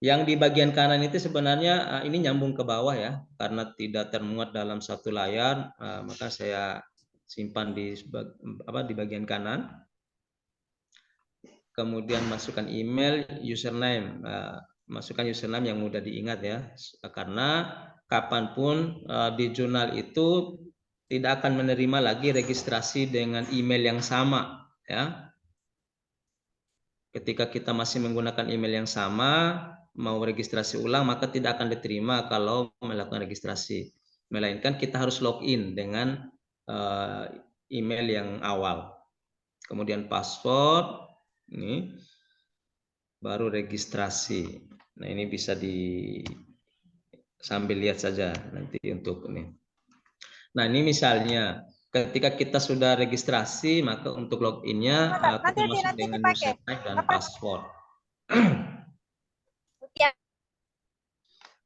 Yang di bagian kanan itu sebenarnya ini nyambung ke bawah ya, karena tidak termuat dalam satu layar, maka saya simpan di bagian kanan. Kemudian masukkan email, username. Masukkan username yang mudah diingat ya, karena kapanpun di jurnal itu tidak akan menerima lagi registrasi dengan email yang sama, ya. Ketika kita masih menggunakan email yang sama, mau registrasi ulang, maka tidak akan diterima kalau melakukan registrasi. Melainkan kita harus login dengan email yang awal. Kemudian password, ini baru registrasi. Nah, ini bisa sambil lihat saja nanti untuk ini. Nah, ini misalnya ketika kita sudah registrasi, maka untuk loginnya kita masuk dengan username dan password.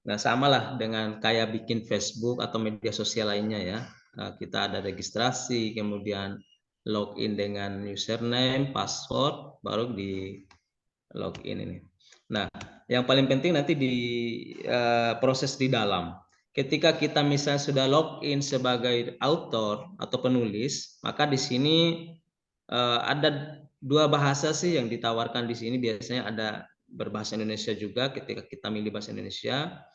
Nah, samalah dengan kayak bikin Facebook atau media sosial lainnya ya. Kita ada registrasi, kemudian login dengan username, password, baru di login ini. Nah, yang paling penting nanti di proses di dalam. Ketika kita misalnya sudah login sebagai author atau penulis, maka di sini ada dua bahasa sih yang ditawarkan di sini. Biasanya ada berbahasa Indonesia juga ketika kita milih bahasa Indonesia.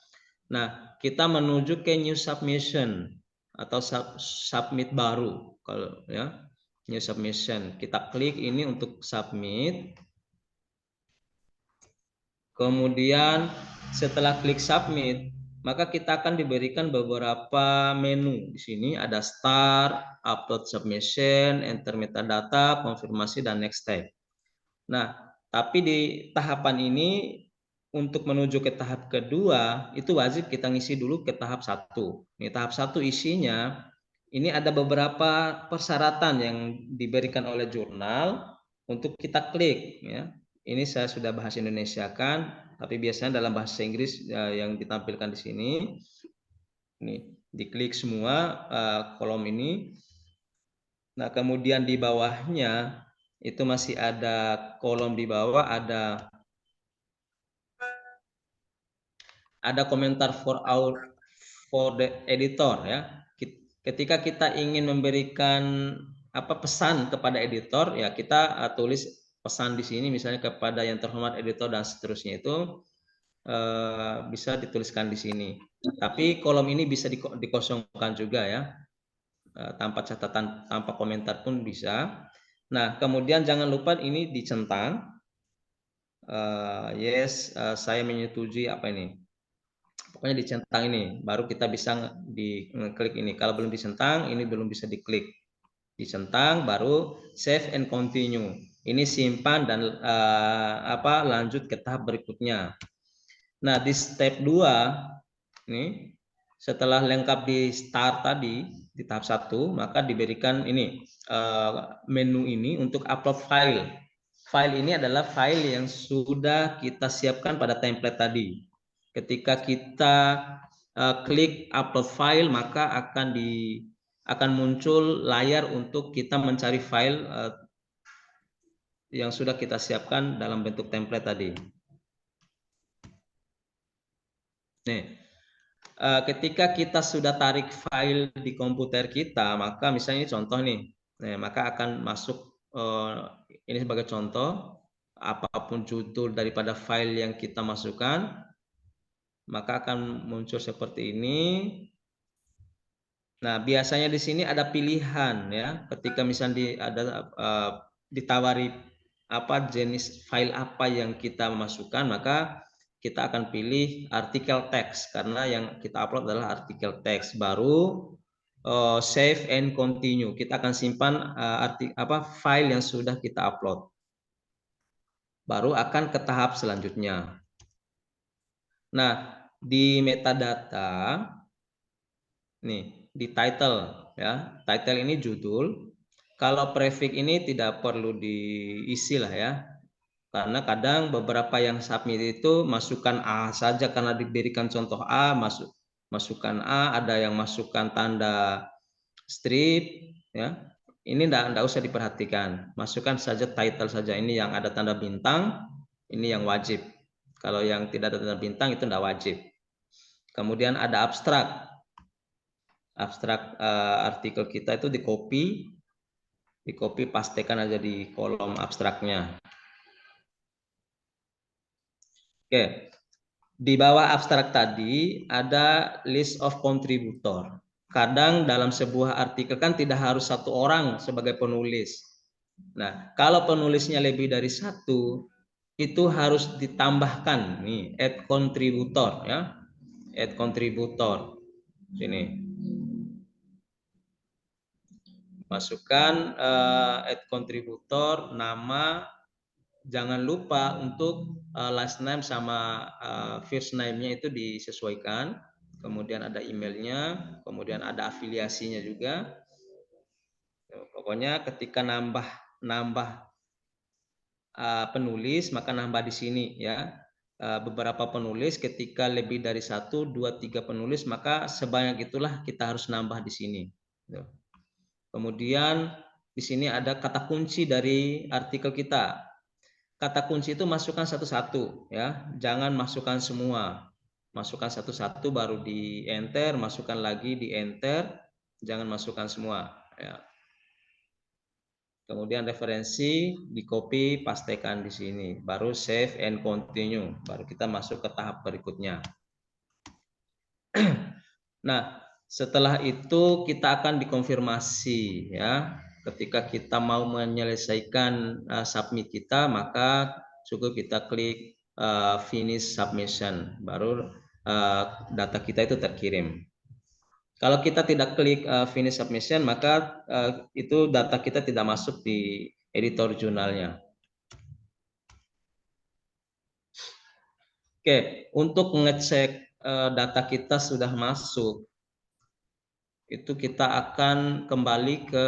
Nah, kita menuju ke new submission atau submit baru kalau ya, new submission. Kita klik ini untuk submit. Kemudian setelah klik submit, maka kita akan diberikan beberapa menu. Di sini ada start, upload submission, enter metadata, konfirmasi, dan next step. Nah, tapi di tahapan ini untuk menuju ke tahap kedua itu wajib kita ngisi dulu ke tahap 1. Ini tahap 1 isinya ini ada beberapa persyaratan yang diberikan oleh jurnal untuk kita klik ya. Ini saya sudah bahasa Indonesia kan, tapi biasanya dalam bahasa Inggris yang ditampilkan di sini. Ini diklik semua kolom ini. Nah, kemudian di bawahnya itu masih ada kolom di bawah, ada komentar for the editor ya. Ketika kita ingin memberikan pesan kepada editor ya, kita tulis pesan di sini misalnya kepada yang terhormat editor dan seterusnya, itu bisa dituliskan di sini. Tapi kolom ini bisa dikosongkan juga ya, tanpa catatan, tanpa komentar pun bisa. Nah, kemudian jangan lupa ini dicentang. Yes, saya menyetujui apa ini. Pokoknya dicentang ini, baru kita bisa diklik ini. Kalau belum dicentang, ini belum bisa diklik. Dicentang, baru save and continue. Ini simpan dan lanjut ke tahap berikutnya. Nah, di step 2 ini setelah lengkap di start tadi di tahap 1, maka diberikan ini menu ini untuk upload file. File ini adalah file yang sudah kita siapkan pada template tadi. Ketika kita klik upload file, maka akan muncul layar untuk kita mencari file yang sudah kita siapkan dalam bentuk template tadi. Nih, ketika kita sudah tarik file di komputer kita, maka misalnya ini contoh nih, maka akan masuk ini sebagai contoh, apapun judul daripada file yang kita masukkan, maka akan muncul seperti ini. Nah, biasanya di sini ada pilihan ya, ketika misalnya ditawari jenis file apa yang kita masukkan, maka kita akan pilih artikel teks karena yang kita upload adalah artikel teks. Baru save and continue. Kita akan simpan file yang sudah kita upload. Baru akan ke tahap selanjutnya. Nah, di metadata nih, di title ya. Title ini judul. Kalau prefix ini tidak perlu diisi lah ya. Karena kadang beberapa yang submit itu masukkan A saja karena diberikan contoh A, masukkan A, ada yang masukkan tanda strip ya. Ini enggak usah diperhatikan. Masukkan saja title saja, ini yang ada tanda bintang, ini yang wajib. Kalau yang tidak ada tanda bintang itu enggak wajib. Kemudian ada abstrak. Abstrak artikel kita itu di-copy pastekan aja di kolom abstraknya. Oke, Di bawah abstrak tadi ada list of contributor. Kadang dalam sebuah artikel kan tidak harus satu orang sebagai penulis. Nah, kalau penulisnya lebih dari satu, itu harus ditambahkan nih add contributor ya. Add contributor. Sini. Masukkan add contributor, nama, jangan lupa untuk last name sama first name-nya itu disesuaikan. Kemudian ada emailnya, kemudian ada afiliasinya juga. Pokoknya ketika nambah penulis maka nambah di sini ya. Beberapa penulis ketika lebih dari 1, 2, 3 penulis maka sebanyak itulah kita harus nambah di sini. Kemudian di sini ada kata kunci dari artikel kita. Kata kunci itu masukkan satu-satu ya, jangan masukkan semua. Masukkan satu-satu baru di enter, masukkan lagi di enter, jangan masukkan semua ya. Kemudian referensi di copy, pastekan di sini, baru save and continue, baru kita masuk ke tahap berikutnya. Nah, setelah itu kita akan dikonfirmasi ya. Ketika kita mau menyelesaikan submit kita, maka cukup kita klik finish submission, baru data kita itu terkirim. Kalau kita tidak klik finish submission, maka itu data kita tidak masuk di editor jurnalnya. Oke, untuk mengecek data kita sudah masuk, itu kita akan kembali ke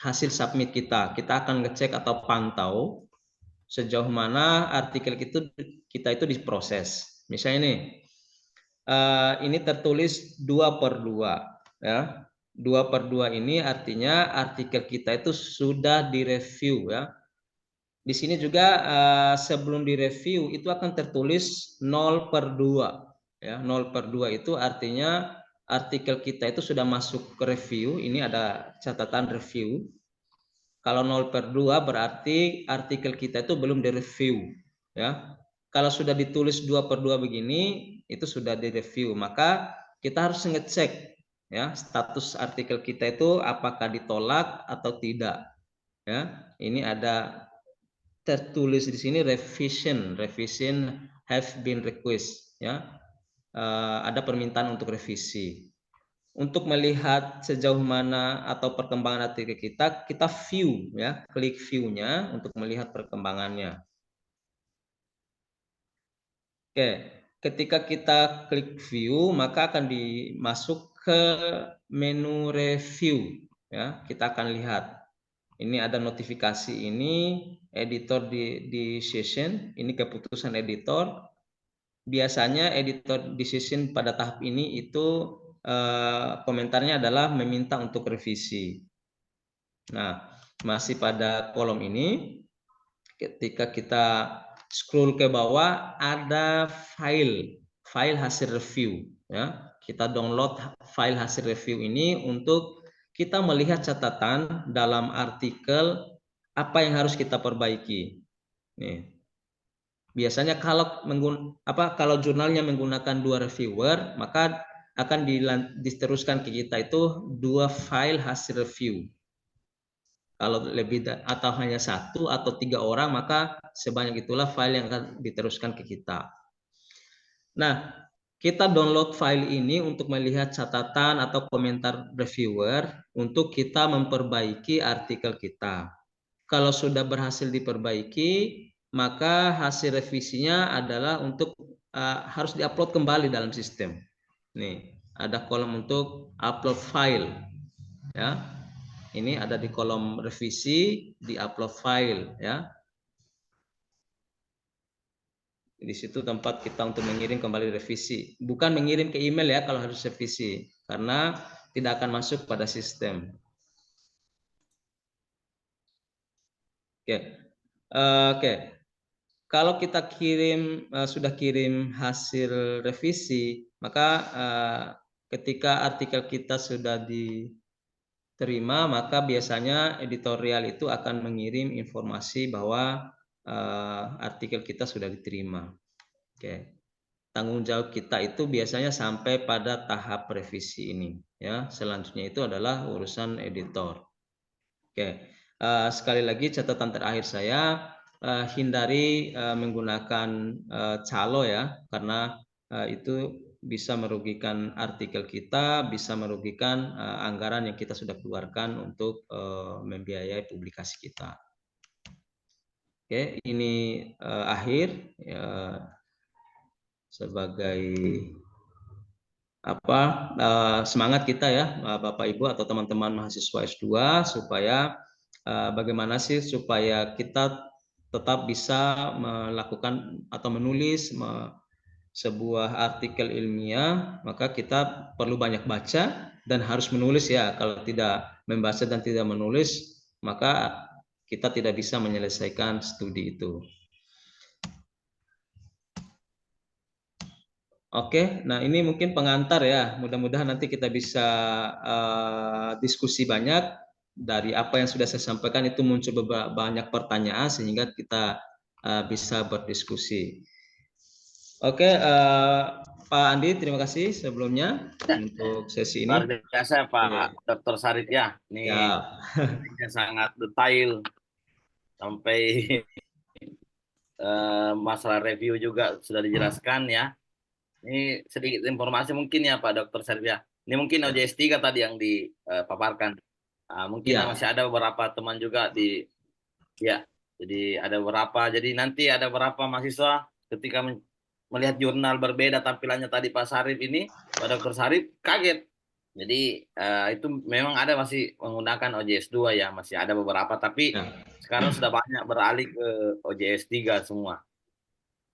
hasil submit kita. Kita akan ngecek atau pantau sejauh mana artikel kita itu diproses. Misalnya ini tertulis 2/2 ya. 2/2 ini artinya artikel kita itu sudah direview ya. Di sini juga sebelum direview itu akan tertulis 0/2 ya. 0/2 itu artinya artikel kita itu sudah masuk ke review. Ini ada catatan review. Kalau 0/2 berarti artikel kita itu belum direview ya. Kalau sudah ditulis 2/2 begini, itu sudah direview. Maka kita harus ngecek ya status artikel kita itu apakah ditolak atau tidak. Ya, ini ada tertulis di sini revision have been request ya. Ada permintaan untuk revisi. Untuk melihat sejauh mana atau perkembangan artikel kita view ya, klik view-nya untuk melihat perkembangannya. Oke, ketika kita klik view maka akan dimasuk ke menu review ya. Kita akan lihat ini ada notifikasi, ini editor decision, ini keputusan editor. Biasanya editor decision pada tahap ini itu komentarnya adalah meminta untuk revisi. Nah, masih pada kolom ini, ketika kita scroll ke bawah ada file hasil review ya. Kita download file hasil review ini untuk kita melihat catatan dalam artikel apa yang harus kita perbaiki. Nih. Biasanya kalau jurnalnya menggunakan 2 reviewer, maka akan diteruskan ke kita itu 2 file hasil review. Kalau lebih atau hanya 1 atau 3 orang, maka sebanyak itulah file yang akan diteruskan ke kita. Nah, kita download file ini untuk melihat catatan atau komentar reviewer untuk kita memperbaiki artikel kita. Kalau sudah berhasil diperbaiki, maka hasil revisinya adalah untuk harus diupload kembali dalam sistem. Nih, ada kolom untuk upload file ya. Ini ada di kolom revisi, di upload file ya. Di situ tempat kita untuk mengirim kembali revisi. Bukan mengirim ke email ya kalau harus revisi, karena tidak akan masuk pada sistem. Oke. Kalau kita sudah kirim hasil revisi, maka ketika artikel kita sudah diterima, maka biasanya editorial itu akan mengirim informasi bahwa artikel kita sudah diterima. Oke. Tanggung jawab kita itu biasanya sampai pada tahap revisi ini, ya. Selanjutnya itu adalah urusan editor. Oke. Sekali lagi catatan terakhir saya, hindari menggunakan calo ya, karena itu bisa merugikan artikel kita, bisa merugikan anggaran yang kita sudah keluarkan untuk membiayai publikasi kita. Oke, ini akhir sebagai semangat kita ya, Bapak Ibu atau teman-teman mahasiswa S2, supaya bagaimana sih supaya kita tetap bisa melakukan atau menulis sebuah artikel ilmiah, maka kita perlu banyak baca dan harus menulis ya. Kalau tidak membaca dan tidak menulis, maka kita tidak bisa menyelesaikan studi itu. Oke, nah ini mungkin pengantar ya. Mudah-mudahan nanti kita bisa diskusi banyak. Dari apa yang sudah saya sampaikan itu muncul banyak pertanyaan sehingga kita bisa berdiskusi. Oke, Pak Andi, terima kasih sebelumnya untuk sesi ini.
Luar biasa Pak Dr. Sarip ya. Ini sangat detail sampai masalah review juga sudah dijelaskan ya. Ini sedikit informasi mungkin ya Pak Dr. Sarip ya. Ini mungkin OJS 3 tadi yang dipaparkan. Mungkin masih ada beberapa teman juga ya. Jadi ada beberapa. Jadi nanti ada beberapa mahasiswa ketika melihat jurnal berbeda tampilannya tadi Pak Sarip ini, Pak Dr. Sarip kaget. Jadi itu memang ada masih menggunakan OJS 2 ya, masih ada beberapa, tapi sekarang sudah banyak beralih ke OJS 3 semua.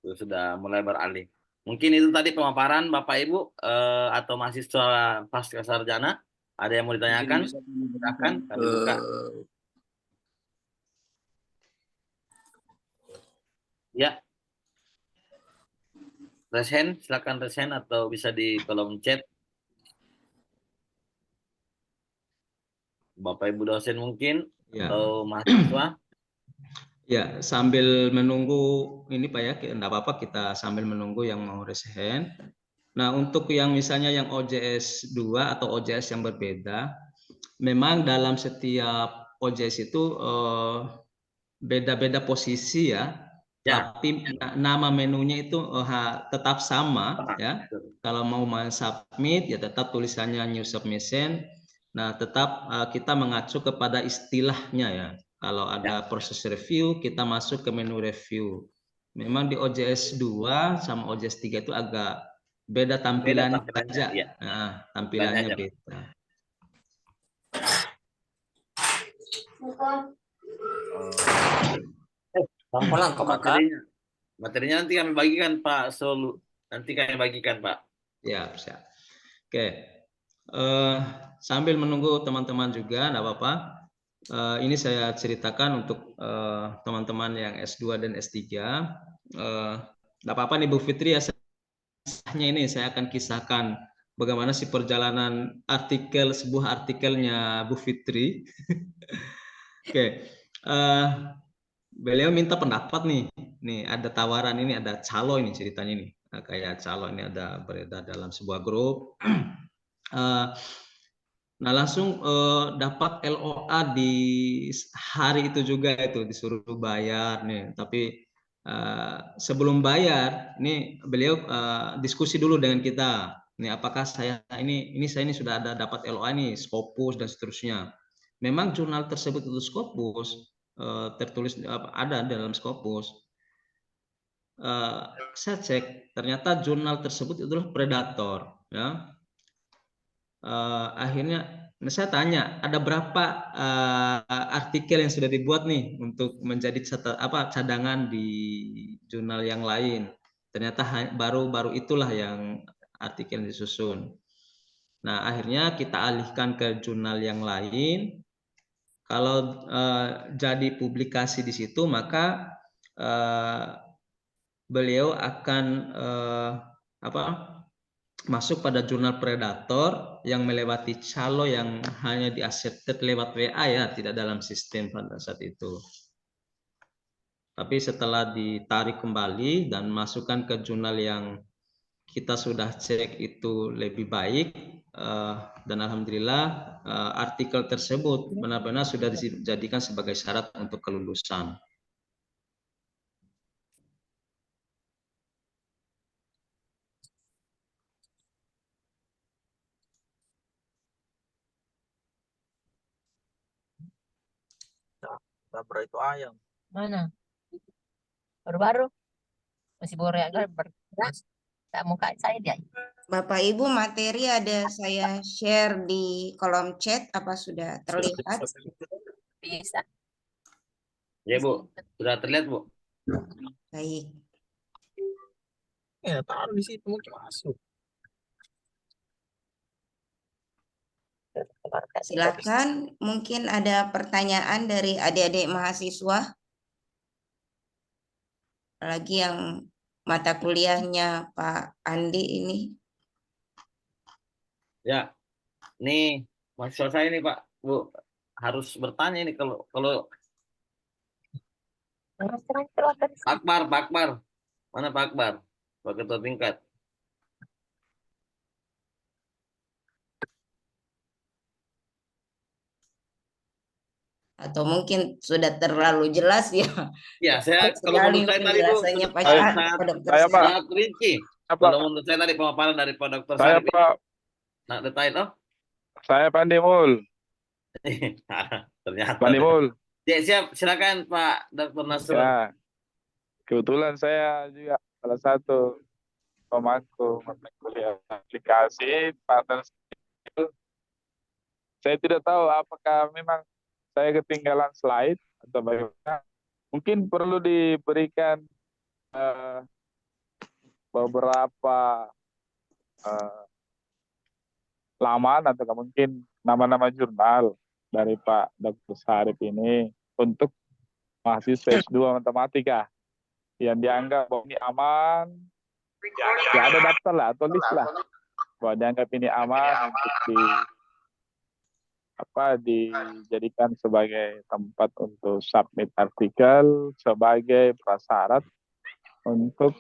Itu sudah mulai beralih. Mungkin itu tadi pemaparan Bapak Ibu atau mahasiswa pasca sarjana. Ada yang mau ditanyakan? Silakan kami buka. Ya. Raise hand, silakan raise hand atau bisa di kolom chat. Bapak Ibu dosen mungkin atau mahasiswa.
Ya, sambil menunggu ini Pak ya, enggak apa-apa kita sambil menunggu yang mau raise hand. Nah, untuk yang misalnya yang OJS 2 atau OJS yang berbeda, memang dalam setiap OJS itu beda-beda posisi ya. Tapi nama menunya itu tetap sama ya. Kalau mau submit ya tetap tulisannya new submission. Nah, tetap kita mengacu kepada istilahnya ya. Kalau ada proses review, kita masuk ke menu review. Memang di OJS 2 sama OJS 3 itu agak beda tampilannya saja. Nah, tampilannya beda.
Pelan-pelan kok Kakak.
Materinya nanti kami bagikan Pak Solu. Nanti kami bagikan Pak.
Ya, siap. Oke. Sambil menunggu teman-teman juga, enggak apa-apa. Ini saya ceritakan untuk teman-teman yang S2 dan S3. Enggak apa-apa nih Bu Fitri ya. Ini saya akan kisahkan bagaimana sih perjalanan sebuah artikelnya Bu Fitri. Oke. Beliau minta pendapat nih. Nih ada tawaran ini, ada calo ini ceritanya nih. Nah, kayak calo ini ada beredar dalam sebuah grup. Nah langsung dapat LOA di hari itu juga itu disuruh bayar nih. Tapi sebelum bayar, nih beliau diskusi dulu dengan kita. Nih apakah saya ini sudah ada dapat LOA nih, Scopus dan seterusnya. Memang jurnal tersebut itu Scopus. Tertulis ada dalam Scopus. Saya cek ternyata jurnal tersebut adalah Predator ya. Akhirnya saya tanya ada berapa artikel yang sudah dibuat nih untuk menjadi cadangan di jurnal yang lain. Ternyata baru itulah yang artikel yang disusun. Nah akhirnya kita alihkan ke jurnal yang lain. Kalau jadi publikasi di situ, maka beliau akan masuk pada jurnal Predator yang melewati calo yang hanya di accepted lewat WA ya, tidak dalam sistem pada saat itu. Tapi setelah ditarik kembali dan masukkan ke jurnal yang kita sudah cek itu lebih baik, dan alhamdulillah artikel tersebut benar-benar sudah dijadikan sebagai syarat untuk kelulusan.
Bro itu ayam.
Mana? Baru-baru. Masih boreak kan tak muka saya dia.
Bapak Ibu, materi ada saya share di kolom chat, apa sudah terlihat?
Bisa.
Ya Bu, sudah terlihat Bu.
Baik.
Ya, taruh di situ mungkin masuk.
Silakan, mungkin ada pertanyaan dari adik-adik mahasiswa. Apalagi yang mata kuliahnya Pak Andi ini.
Ya, ini mahasiswa saya ini Pak, Bu, harus bertanya ini kalau Pak Akbar, mana Pak Akbar? Pak Ketua Tingkat.
Atau mungkin sudah terlalu jelas ya.
Ya, saya kalau
Sekali
menurut saya tadi Bu,
penjelasannya Pak Dokter
saya, Pak.
sangat rinci. Kalau menurut saya tadi pemaparan dari Pak Dokter
Saya
Sarip
Pak,
nah, detail oh.
saya Pandemul.
Ternyata.
Pandemul.
Ya, siap, silakan Pak Dr. Nasrul.
Ya, kebetulan saya juga salah satu pemangku mata kuliah aplikasi partner. Saya tidak tahu apakah memang saya ketinggalan slide atau bagaimana. Mungkin perlu diberikan beberapa laman atau mungkin nama-nama jurnal dari Pak Dr. Sarip ini untuk mahasiswa S2 matematika yang dianggap bahwa ini aman, ya ada daftar lah atau list lah bahwa dianggap ini aman untuk dijadikan sebagai tempat untuk submit artikel sebagai prasyarat untuk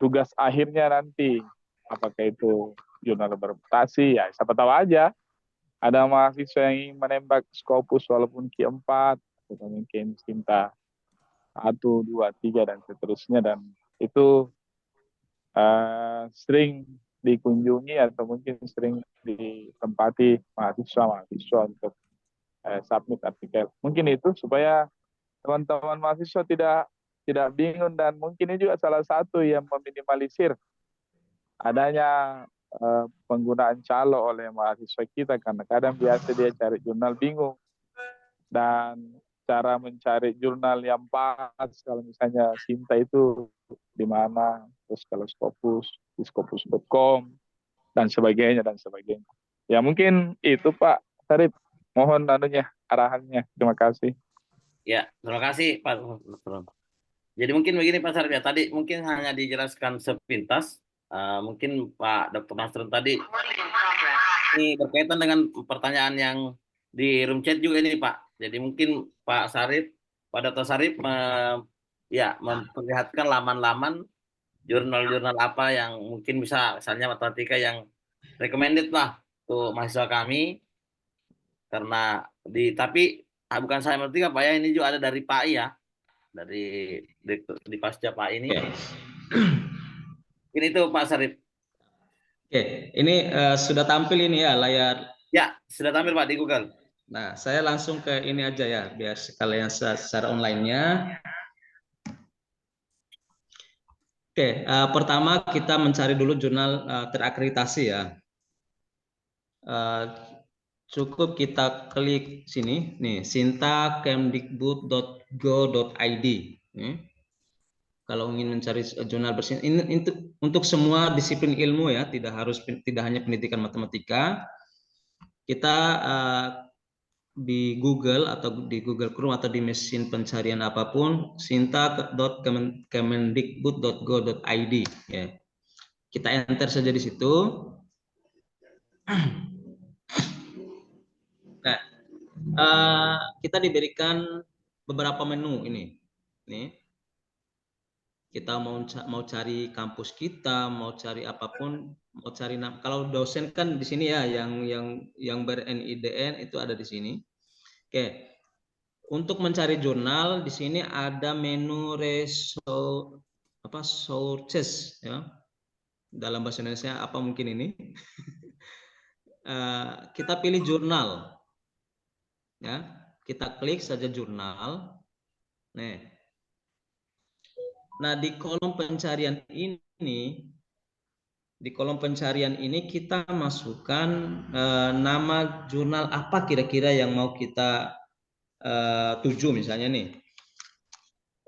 tugas akhirnya nanti, apakah itu jurnal berputasi, ya siapa tahu aja ada mahasiswa yang ingin menembak Scopus walaupun Q4 atau mungkin Cinta 1, 2, 3 dan seterusnya, dan itu sering dikunjungi atau mungkin sering ditempati mahasiswa untuk submit artikel. Mungkin itu supaya teman-teman mahasiswa tidak bingung, dan mungkin ini juga salah satu yang meminimalisir adanya penggunaan calo oleh mahasiswa kita, karena kadang biasa dia cari jurnal bingung, dan cara mencari jurnal yang pas kalau misalnya Sinta itu di mana, terus kalau Scopus di scopus.com dan sebagainya. Ya mungkin itu Pak Sarip, mohon arahannya. Terima kasih.
Ya, terima kasih Pak. Jadi mungkin begini Pak Sarip ya, tadi mungkin hanya dijelaskan sepintas. Mungkin Pak Dr. Nasrul tadi ini berkaitan dengan pertanyaan yang di room chat juga ini Pak. Jadi mungkin Pak Dr. Sarip memperlihatkan laman-laman jurnal-jurnal apa yang mungkin bisa, misalnya matematika yang recommended lah untuk mahasiswa kami, karena tapi bukan saya matematika Pak ya, ini juga ada dari Pak I ya, di pasca Pak ini. Ini tuh Pak Sarip.
Oke, ini sudah tampil ini ya layar.
Ya, sudah tampil Pak di Google.
Nah, saya langsung ke ini aja ya, biar sekalian secara online-nya. Oke, pertama kita mencari dulu jurnal terakreditasi ya. Cukup kita klik sini, nih, sinta.kemdikbud.go.id. Kalau ingin mencari jurnal bersih, ini untuk semua disiplin ilmu ya, tidak hanya pendidikan matematika. Kita di Google atau di Google Chrome atau di mesin pencarian apapun, sinta.kemendikbud.go.id ya. Kita enter saja di situ. Nah, kita diberikan beberapa menu ini. Nih. Kita mau cari kampus kita, mau cari apapun, mau cari kalau dosen kan di sini ya yang ber-NIDN itu ada di sini. Oke. Untuk mencari jurnal di sini ada menu sources ya. Dalam bahasa Indonesia apa mungkin ini? Kita pilih jurnal. Ya, kita klik saja jurnal. Nah, di kolom pencarian ini kita masukkan nama jurnal apa kira-kira yang mau kita tuju misalnya nih.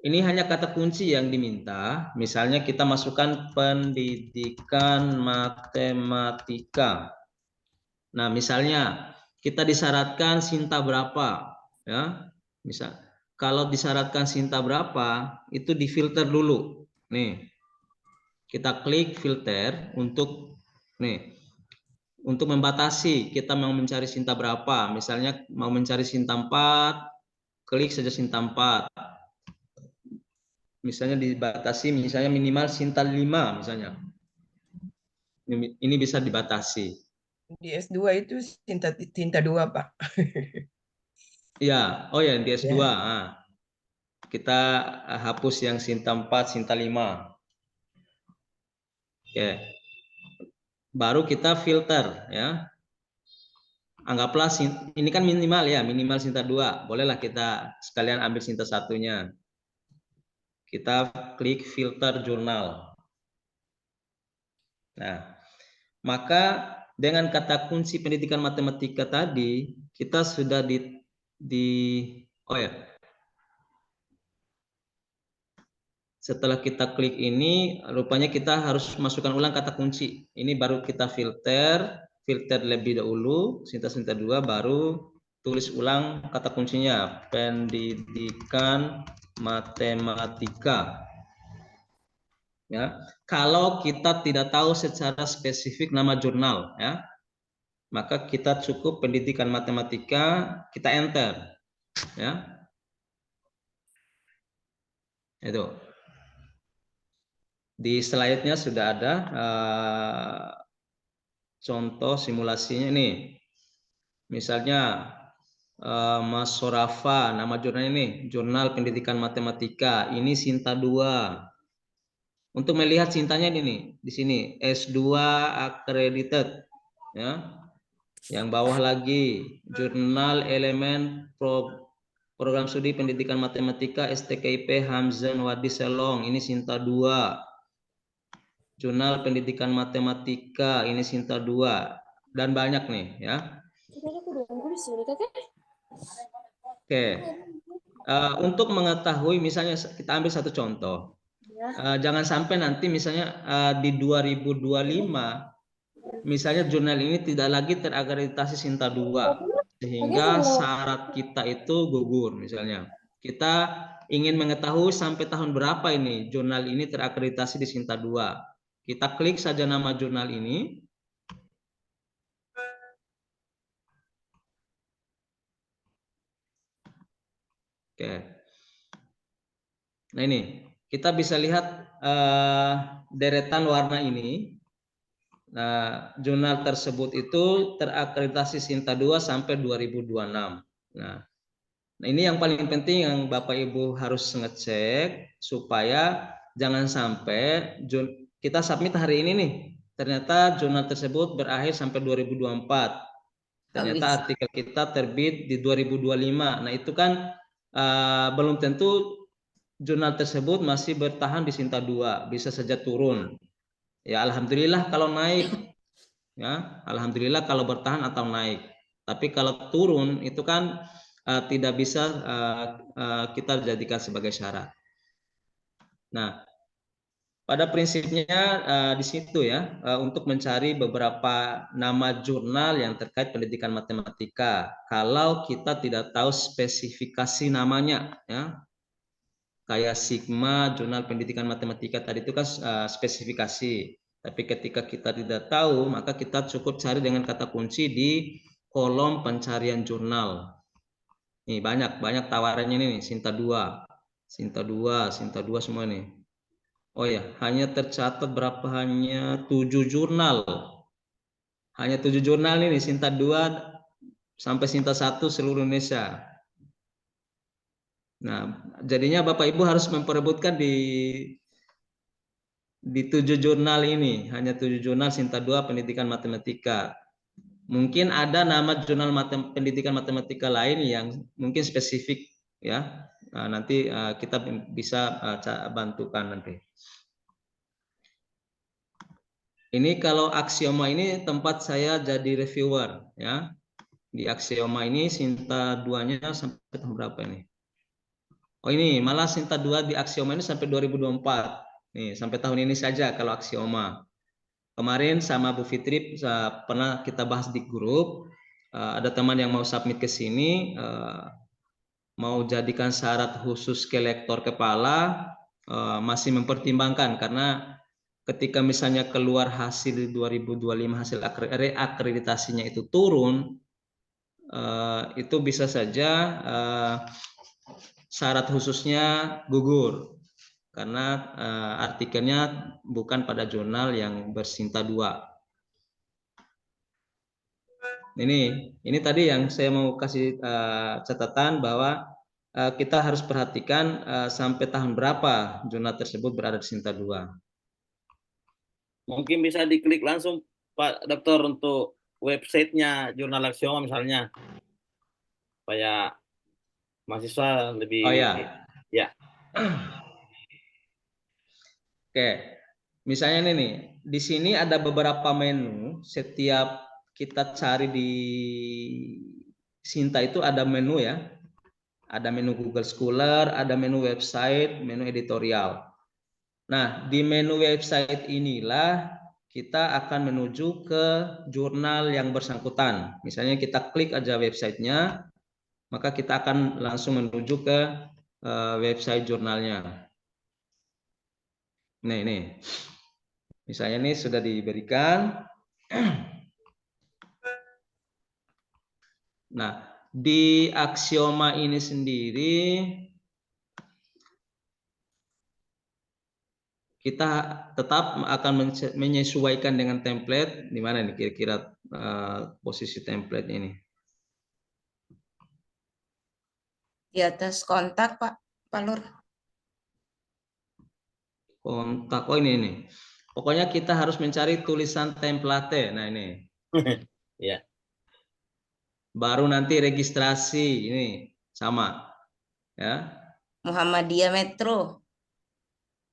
Ini hanya kata kunci yang diminta. Misalnya kita masukkan pendidikan matematika. Nah, misalnya kita disyaratkan Sinta berapa, ya? Misal kalau disyaratkan Sinta berapa, itu difilter dulu. Nih. Kita klik filter untuk membatasi kita mau mencari Sinta berapa. Misalnya mau mencari Sinta 4, klik saja Sinta 4. Misalnya dibatasi, misalnya minimal Sinta 5 misalnya. Ini bisa dibatasi.
Di S2 itu Sinta 2, Pak.
Ya, oh ya di S2. Ya. Nah, kita hapus yang Sinta 4, Sinta 5. Oke. Baru kita filter ya. Anggaplah ini kan minimal ya, minimal Sinta 2. Bolehlah kita sekalian ambil Sinta 1-nya. Kita klik filter jurnal. Nah, maka dengan kata kunci pendidikan matematika tadi, kita sudah setelah kita klik ini, rupanya kita harus masukkan ulang kata kunci. Ini baru kita filter lebih dahulu, Sinta 2, baru tulis ulang kata kuncinya, pendidikan matematika. Ya, kalau kita tidak tahu secara spesifik nama jurnal, ya, maka kita cukup pendidikan matematika, kita enter, ya, itu. Di slide-nya sudah ada contoh simulasinya nih, misalnya Mas Sorafa, nama jurnal ini, Jurnal Pendidikan Matematika, ini Sinta 2. Untuk melihat Sintanya ini di sini S2 accredited ya. Yang bawah lagi Jurnal Elemen Program Studi Pendidikan Matematika STKIP Hamzan Wadi Selong, ini Sinta 2. Jurnal Pendidikan Matematika, ini Sinta 2, dan banyak nih ya. Oke. Untuk mengetahui, misalnya kita ambil satu contoh. Jangan sampai nanti misalnya di 2025 misalnya jurnal ini tidak lagi terakreditasi Sinta 2 sehingga syarat kita itu gugur. Misalnya kita ingin mengetahui sampai tahun berapa ini jurnal ini terakreditasi di Sinta 2. Kita klik saja nama jurnal ini. Oke. Nah ini kita bisa lihat deretan warna ini. Nah, jurnal tersebut itu terakreditasi Sinta 2 sampai 2026. Nah, ini yang paling penting yang Bapak Ibu harus ngecek supaya jangan sampai kita submit hari ini nih. Ternyata jurnal tersebut berakhir sampai 2024. Ternyata artikel kita terbit di 2025. Nah, itu kan belum tentu jurnal tersebut masih bertahan di Sinta 2, bisa saja turun. Ya, alhamdulillah kalau naik. Ya, alhamdulillah kalau bertahan atau naik. Tapi kalau turun itu kan tidak bisa kita jadikan sebagai syarat. Nah, pada prinsipnya di situ ya, untuk mencari beberapa nama jurnal yang terkait pendidikan matematika. Kalau kita tidak tahu spesifikasi namanya, ya. Kayak Sigma, Jurnal Pendidikan Matematika tadi itu kan spesifikasi. Tapi ketika kita tidak tahu, maka kita cukup cari dengan kata kunci di kolom pencarian jurnal. Nih banyak tawarannya nih, Sinta 2, Sinta 2, Sinta 2 semua nih. Oh ya, hanya tercatat berapa? Hanya 7 jurnal. Hanya 7 jurnal ini Sinta 2 sampai Sinta 1 seluruh Indonesia. Nah, jadinya Bapak Ibu harus memperebutkan di 7 jurnal ini, hanya 7 jurnal Sinta 2 pendidikan matematika. Mungkin ada nama jurnal pendidikan matematika lain yang mungkin spesifik ya. Nah, nanti kita bisa bantukan nanti. Ini kalau Axioma ini tempat saya jadi reviewer ya. Di Axioma ini Sinta 2-nya sampai tahun berapa ini? Oh ini malah Sinta 2 di Axioma ini sampai 2024. Nih, sampai tahun ini saja kalau Axioma. Kemarin sama Bu Fitri pernah kita bahas di grup. Ada teman yang mau submit ke sini, mau jadikan syarat khusus ke lektor kepala, masih mempertimbangkan karena ketika misalnya keluar hasil 2025 hasil reakreditasinya itu turun, itu bisa saja syarat khususnya gugur karena artikelnya bukan pada jurnal yang bersinta 2. Ini tadi yang saya mau kasih catatan bahwa kita harus perhatikan sampai tahun berapa jurnal tersebut berada di Sinta 2.
Mungkin bisa diklik langsung Pak Dokter untuk websitenya jurnal Axioma misalnya, supaya mahasiswa lebih.
Oh ya.
Ya.
Oke, misalnya nih, di sini ada beberapa menu. Setiap kita cari di Sinta itu ada menu ya. Ada menu Google Scholar, ada menu website, menu editorial. Nah, di menu website inilah kita akan menuju ke jurnal yang bersangkutan. Misalnya kita klik aja websitenya, maka kita akan langsung menuju ke website jurnalnya. Nih. Misalnya ini sudah diberikan. Nah, di Axioma ini sendiri kita tetap akan menyesuaikan dengan template. Di mana nih kira-kira posisi template ini?
Di atas kontak, Pak Lur.
Kontak. Oh ini. Pokoknya kita harus mencari tulisan template. Nah ini.
Ya.
Baru nanti registrasi ini sama. Ya.
Muhammadiyah Metro.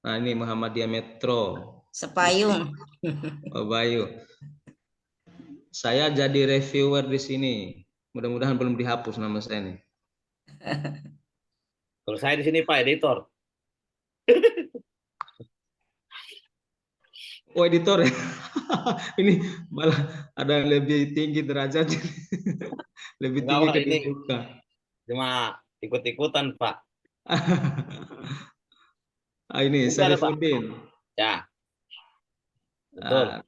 Nah ini Muhammadiyah Metro.
Sepayung.
Oh, Bayu. Saya jadi reviewer di sini. Mudah-mudahan belum dihapus nama saya nih.
Kalau saya di sini Pak editor.
Oh editor ya. Ini malah ada yang lebih tinggi derajatnya. Lebih tinggi kedudukan.
Cuma ikut-ikutan Pak.
Ini Sarifuddin.
Ya. Betul.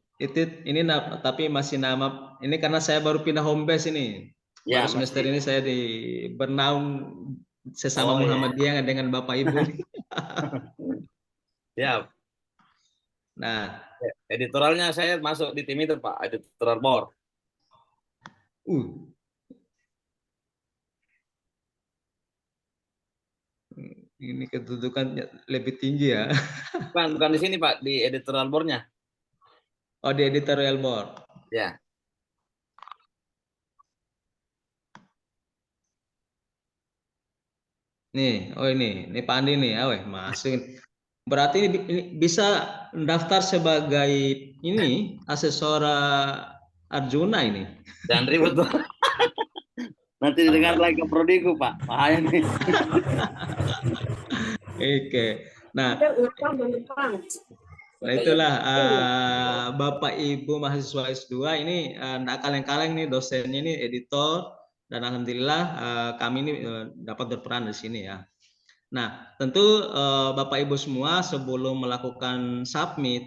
Ini tapi masih nama ini karena saya baru pindah home base ini.
Ya,
baru semester ini saya di bernaung sesama Muhammadiyah dengan Bapak Ibu.
Siap.
Nah,
editorialnya saya masuk di tim itu Pak, editorial board.
Ini kedudukan lebih tinggi ya.
Bukan di sini Pak, di editorial board-nya.
Oh, di editorial board.
Ya.
Nih, oh ini Pak Andi nih, masuk. Berarti ini bisa daftar sebagai ini asesor Arjuna ini.
Jangan ribut Pak. Nanti didengar lagi ke prodiku Pak, bahaya nih.
Oke, nah itulah Bapak Ibu mahasiswa S2 ini nggak kaleng-kaleng nih dosennya ini editor. Dan alhamdulillah kami ini dapat berperan di sini ya. Nah, tentu Bapak Ibu semua sebelum melakukan submit,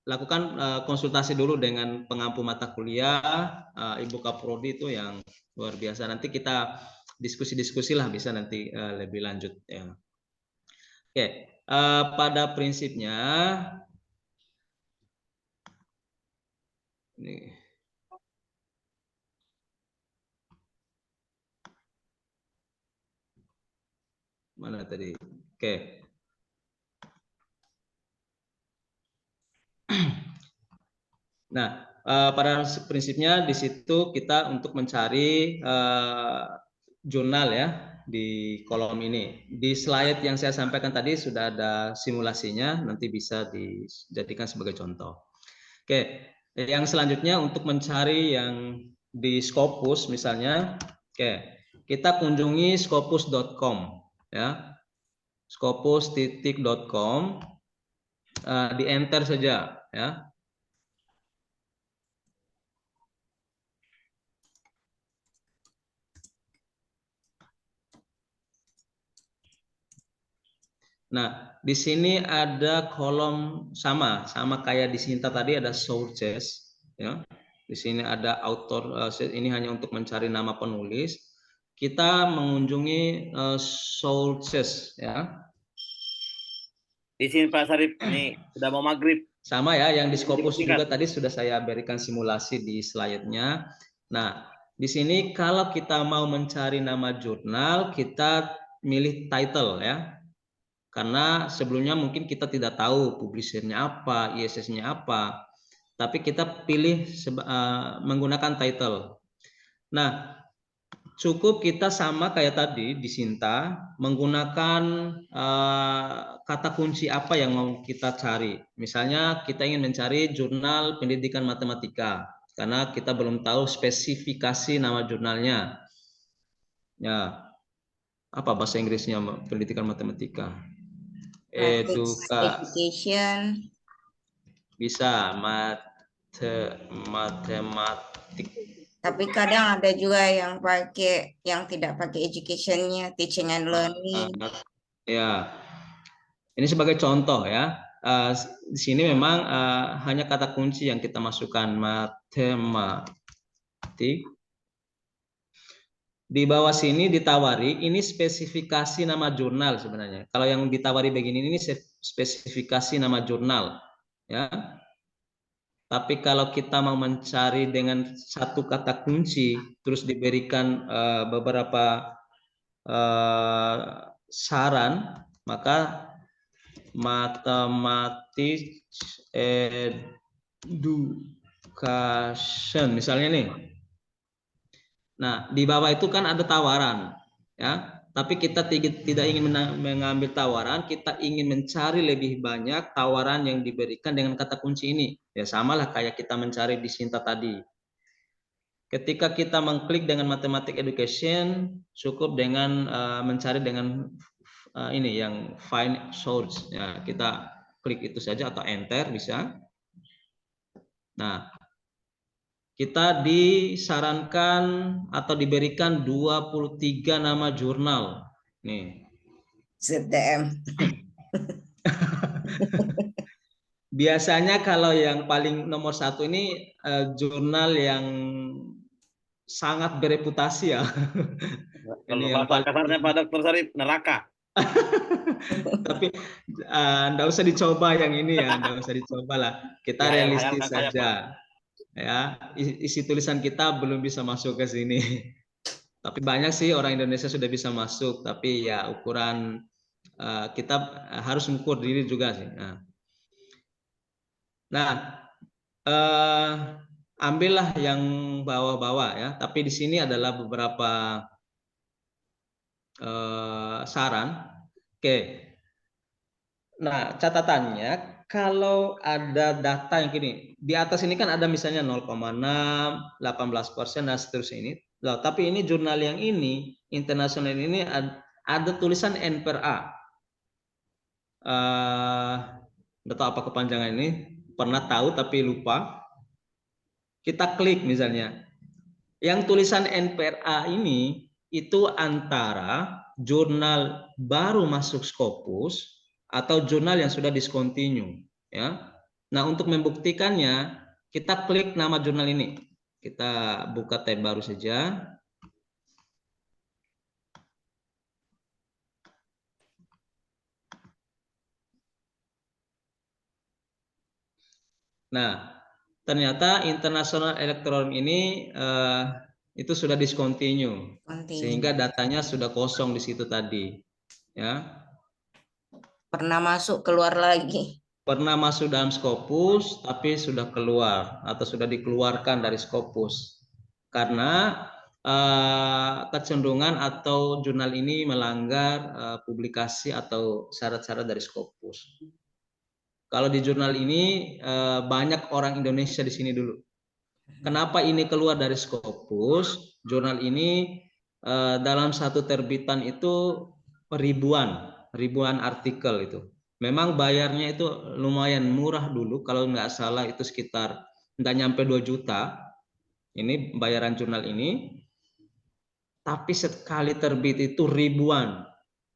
lakukan konsultasi dulu dengan pengampu mata kuliah, Ibu Kaprodi itu yang luar biasa. Nanti kita diskusi-diskusi lah, bisa nanti lebih lanjut ya. Oke, pada prinsipnya ini mana tadi? Oke. Nah, pada prinsipnya di situ kita untuk mencari jurnal ya di kolom ini. Di slide yang saya sampaikan tadi sudah ada simulasinya, nanti bisa dijadikan sebagai contoh. Oke, yang selanjutnya untuk mencari yang di Scopus misalnya, oke, kita kunjungi scopus.com ya, scopus.com, di enter saja ya. Nah, di sini ada kolom sama kayak di Sinta tadi, ada sources ya. Di sini ada author, ini hanya untuk mencari nama penulis. Kita mengunjungi sources ya.
Di sini Pak Sarip, ini sudah mau maghrib.
Sama ya, yang di Scopus juga tadi sudah saya berikan simulasi di slide-nya. Nah, di sini kalau kita mau mencari nama jurnal, kita milih title ya. Karena sebelumnya mungkin kita tidak tahu publishernya apa, ISS-nya apa, tapi kita pilih menggunakan title. Nah, cukup kita sama kayak tadi di Sinta, menggunakan kata kunci apa yang mau kita cari. Misalnya kita ingin mencari jurnal pendidikan matematika, karena kita belum tahu spesifikasi nama jurnalnya. Ya, apa bahasa Inggrisnya pendidikan matematika?
Education.
Bisa matematik.
Tapi kadang ada juga yang tidak pakai educationnya, teaching and learning.
Ya, ini sebagai contoh ya. Di sini memang hanya kata kunci yang kita masukkan, matematik. Di bawah sini ditawari, ini spesifikasi nama jurnal sebenarnya. Kalau yang ditawari begini ini spesifikasi nama jurnal, ya. Tapi kalau kita mau mencari dengan satu kata kunci, terus diberikan beberapa saran, maka matematik education misalnya nih. Nah, di bawah itu kan ada tawaran, ya. Tapi kita tidak ingin mengambil tawaran, kita ingin mencari lebih banyak tawaran yang diberikan dengan kata kunci ini. Ya, samalah kayak kita mencari di Sinta tadi. Ketika kita mengklik dengan matematik education, cukup dengan mencari dengan ini yang find source. Ya, kita klik itu saja atau enter bisa. Nah, kita disarankan atau diberikan 23 nama jurnal. Nih.
ZTM.
Biasanya kalau yang paling nomor 1 ini jurnal yang sangat bereputasi ya.
Kalau bahasa kasarnya Pak Dr. Sarip, neraka.
Tapi enggak usah dicoba yang ini ya, enggak usah dicoba lah. Kita realistis saja. Ya, isi tulisan kita belum bisa masuk ke sini. Tapi banyak sih orang Indonesia sudah bisa masuk, tapi ya ukuran kita harus mengukur diri juga sih. Nah, ambillah yang bawah-bawah ya. Tapi di sini adalah beberapa saran. Oke. Nah, catatannya kalau ada data yang gini, di atas ini kan ada misalnya 0,6, 18% dan seterusnya ini. Loh, tapi ini jurnal yang ini, internasional ini ada tulisan N per A. Nggak tahu apa kepanjangan ini, pernah tahu tapi lupa. Kita klik misalnya. Yang tulisan N per A ini, itu antara jurnal baru masuk Scopus atau jurnal yang sudah discontinue ya. Nah, untuk membuktikannya kita klik nama jurnal ini. Kita buka tab baru saja. Nah, ternyata internasional elektronik ini itu sudah discontinue, sehingga datanya sudah kosong di situ tadi. Ya,
Pernah masuk keluar lagi.
pernah masuk dalam Scopus, tapi sudah keluar atau sudah dikeluarkan dari Scopus karena kecenderungan atau jurnal ini melanggar publikasi atau syarat-syarat dari Scopus. Kalau di jurnal ini banyak orang Indonesia di sini dulu. Kenapa ini keluar dari Scopus? Jurnal ini dalam satu terbitan itu ribuan artikel itu. Memang bayarnya itu lumayan murah dulu, kalau nggak salah itu sekitar nggak nyampe 2 juta. Ini bayaran jurnal ini. Tapi sekali terbit itu ribuan.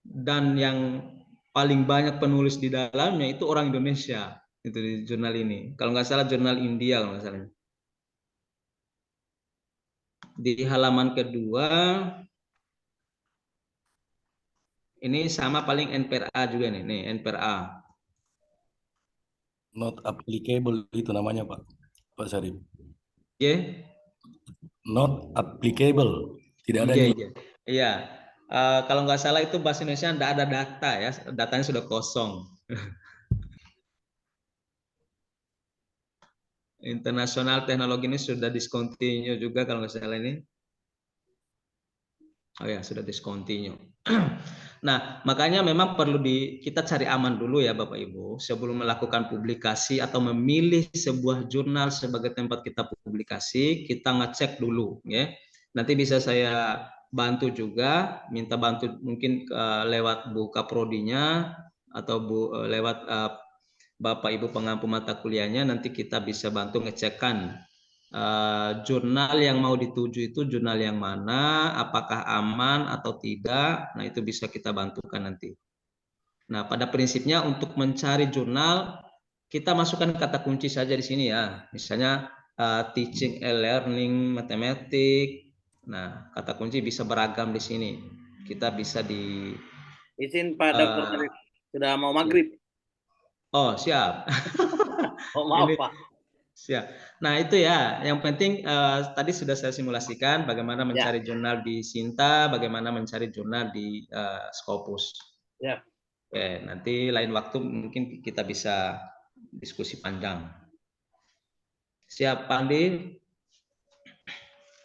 Dan yang paling banyak penulis di dalamnya itu orang Indonesia. Itu di jurnal ini. Kalau nggak salah jurnal India kalau nggak salah. Di halaman kedua ini sama paling NPRA juga nih NPRA.
Not applicable itu namanya Pak Sarip.
Yeah.
Not applicable, tidak ada.
Iya. Kalau nggak salah itu bahasa Indonesia tidak ada data ya, datanya sudah kosong. Internasional teknologi ini sudah discontinue juga kalau nggak salah ini. Oh ya, sudah discontinue. Nah, makanya memang perlu kita cari aman dulu ya Bapak Ibu sebelum melakukan publikasi atau memilih sebuah jurnal sebagai tempat kita publikasi, kita ngecek dulu ya. Nanti bisa saya bantu juga, minta bantu mungkin lewat Bu Kaprodinya atau lewat Bapak Ibu pengampu mata kuliahnya, nanti kita bisa bantu ngecekkan jurnal yang mau dituju itu jurnal yang mana, apakah aman atau tidak. Nah, itu bisa kita bantukan nanti. Nah, pada prinsipnya untuk mencari jurnal, kita masukkan kata kunci saja di sini ya. Misalnya teaching and learning matematik. Nah, kata kunci bisa beragam di sini. Kita bisa di
izin Pak Dr. Sudah mau maghrib.
Oh, siap.
Oh, maaf Pak.
Siap. Nah, itu ya. Yang penting tadi sudah saya simulasikan bagaimana mencari jurnal di Sinta, bagaimana mencari jurnal di Scopus.
Ya.
Oke, nanti lain waktu mungkin kita bisa diskusi panjang. Siap, Pak Andi?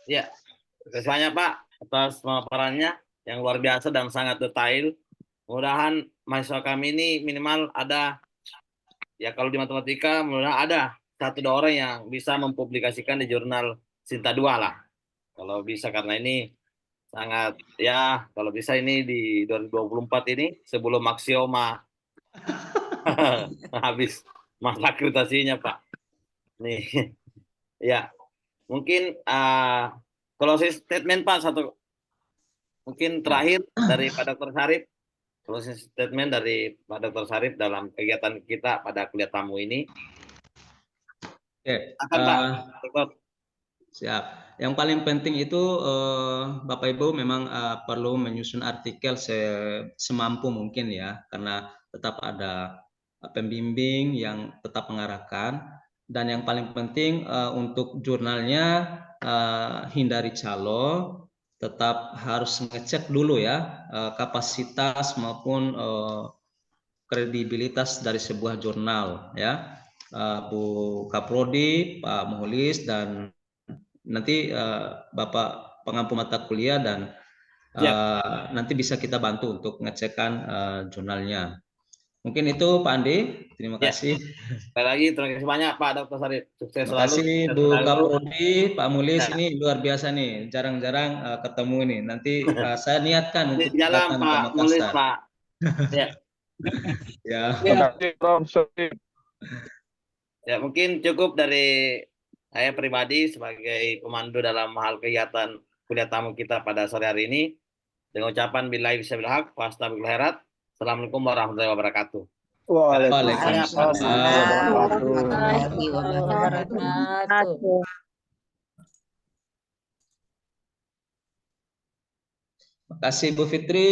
Ya. Terima kasih banyak Pak atas pemaparannya yang luar biasa dan sangat detail. Mudah-mudahan mahasiswa kami ini minimal ada, ya kalau di matematika mudah-mudahan ada 1-2 orang yang bisa mempublikasikan di jurnal Sinta 2 lah. Kalau bisa, karena ini sangat, ya kalau bisa ini di 2024 ini sebelum aksioma habis masa akreditasinya Pak. Nih, ya mungkin closing statement Pak satu, mungkin terakhir dari Pak Dr. Sarip. Closing statement dari Pak Dr. Sarip dalam kegiatan kita pada kuliah tamu ini.
Oke,
Pak.
Siap. Yang paling penting itu Bapak Ibu memang perlu menyusun artikel semampu mungkin ya, karena tetap ada pembimbing yang tetap mengarahkan. Dan yang paling penting untuk jurnalnya hindari calo. Tetap harus ngecek dulu ya kapasitas maupun kredibilitas dari sebuah jurnal ya. Bu Kaprodi, Pak Muhulis, dan nanti Bapak pengampu mata kuliah dan nanti bisa kita bantu untuk ngecekkan jurnalnya. Mungkin itu Pak Andi, terima kasih.
Sekali lagi terima kasih banyak Pak Dr. Sarip. Sukses
terima
selalu.
Terima kasih Bu Kaprodi, Pak Mulis, ini luar biasa nih, jarang-jarang ketemu nih. Nanti saya niatkan untuk datang ke Makassar.
Mulis, Pak. Ya, mungkin cukup dari saya pribadi sebagai komando dalam hal kegiatan kuliah tamu kita pada sore hari ini. Dengan ucapan billahi wabil haq, wastabiqul khairat. Assalamualaikum warahmatullahi wabarakatuh.
Waalaikumsalam warahmatullahi wabarakatuh.
Terima kasih Bu Fitri.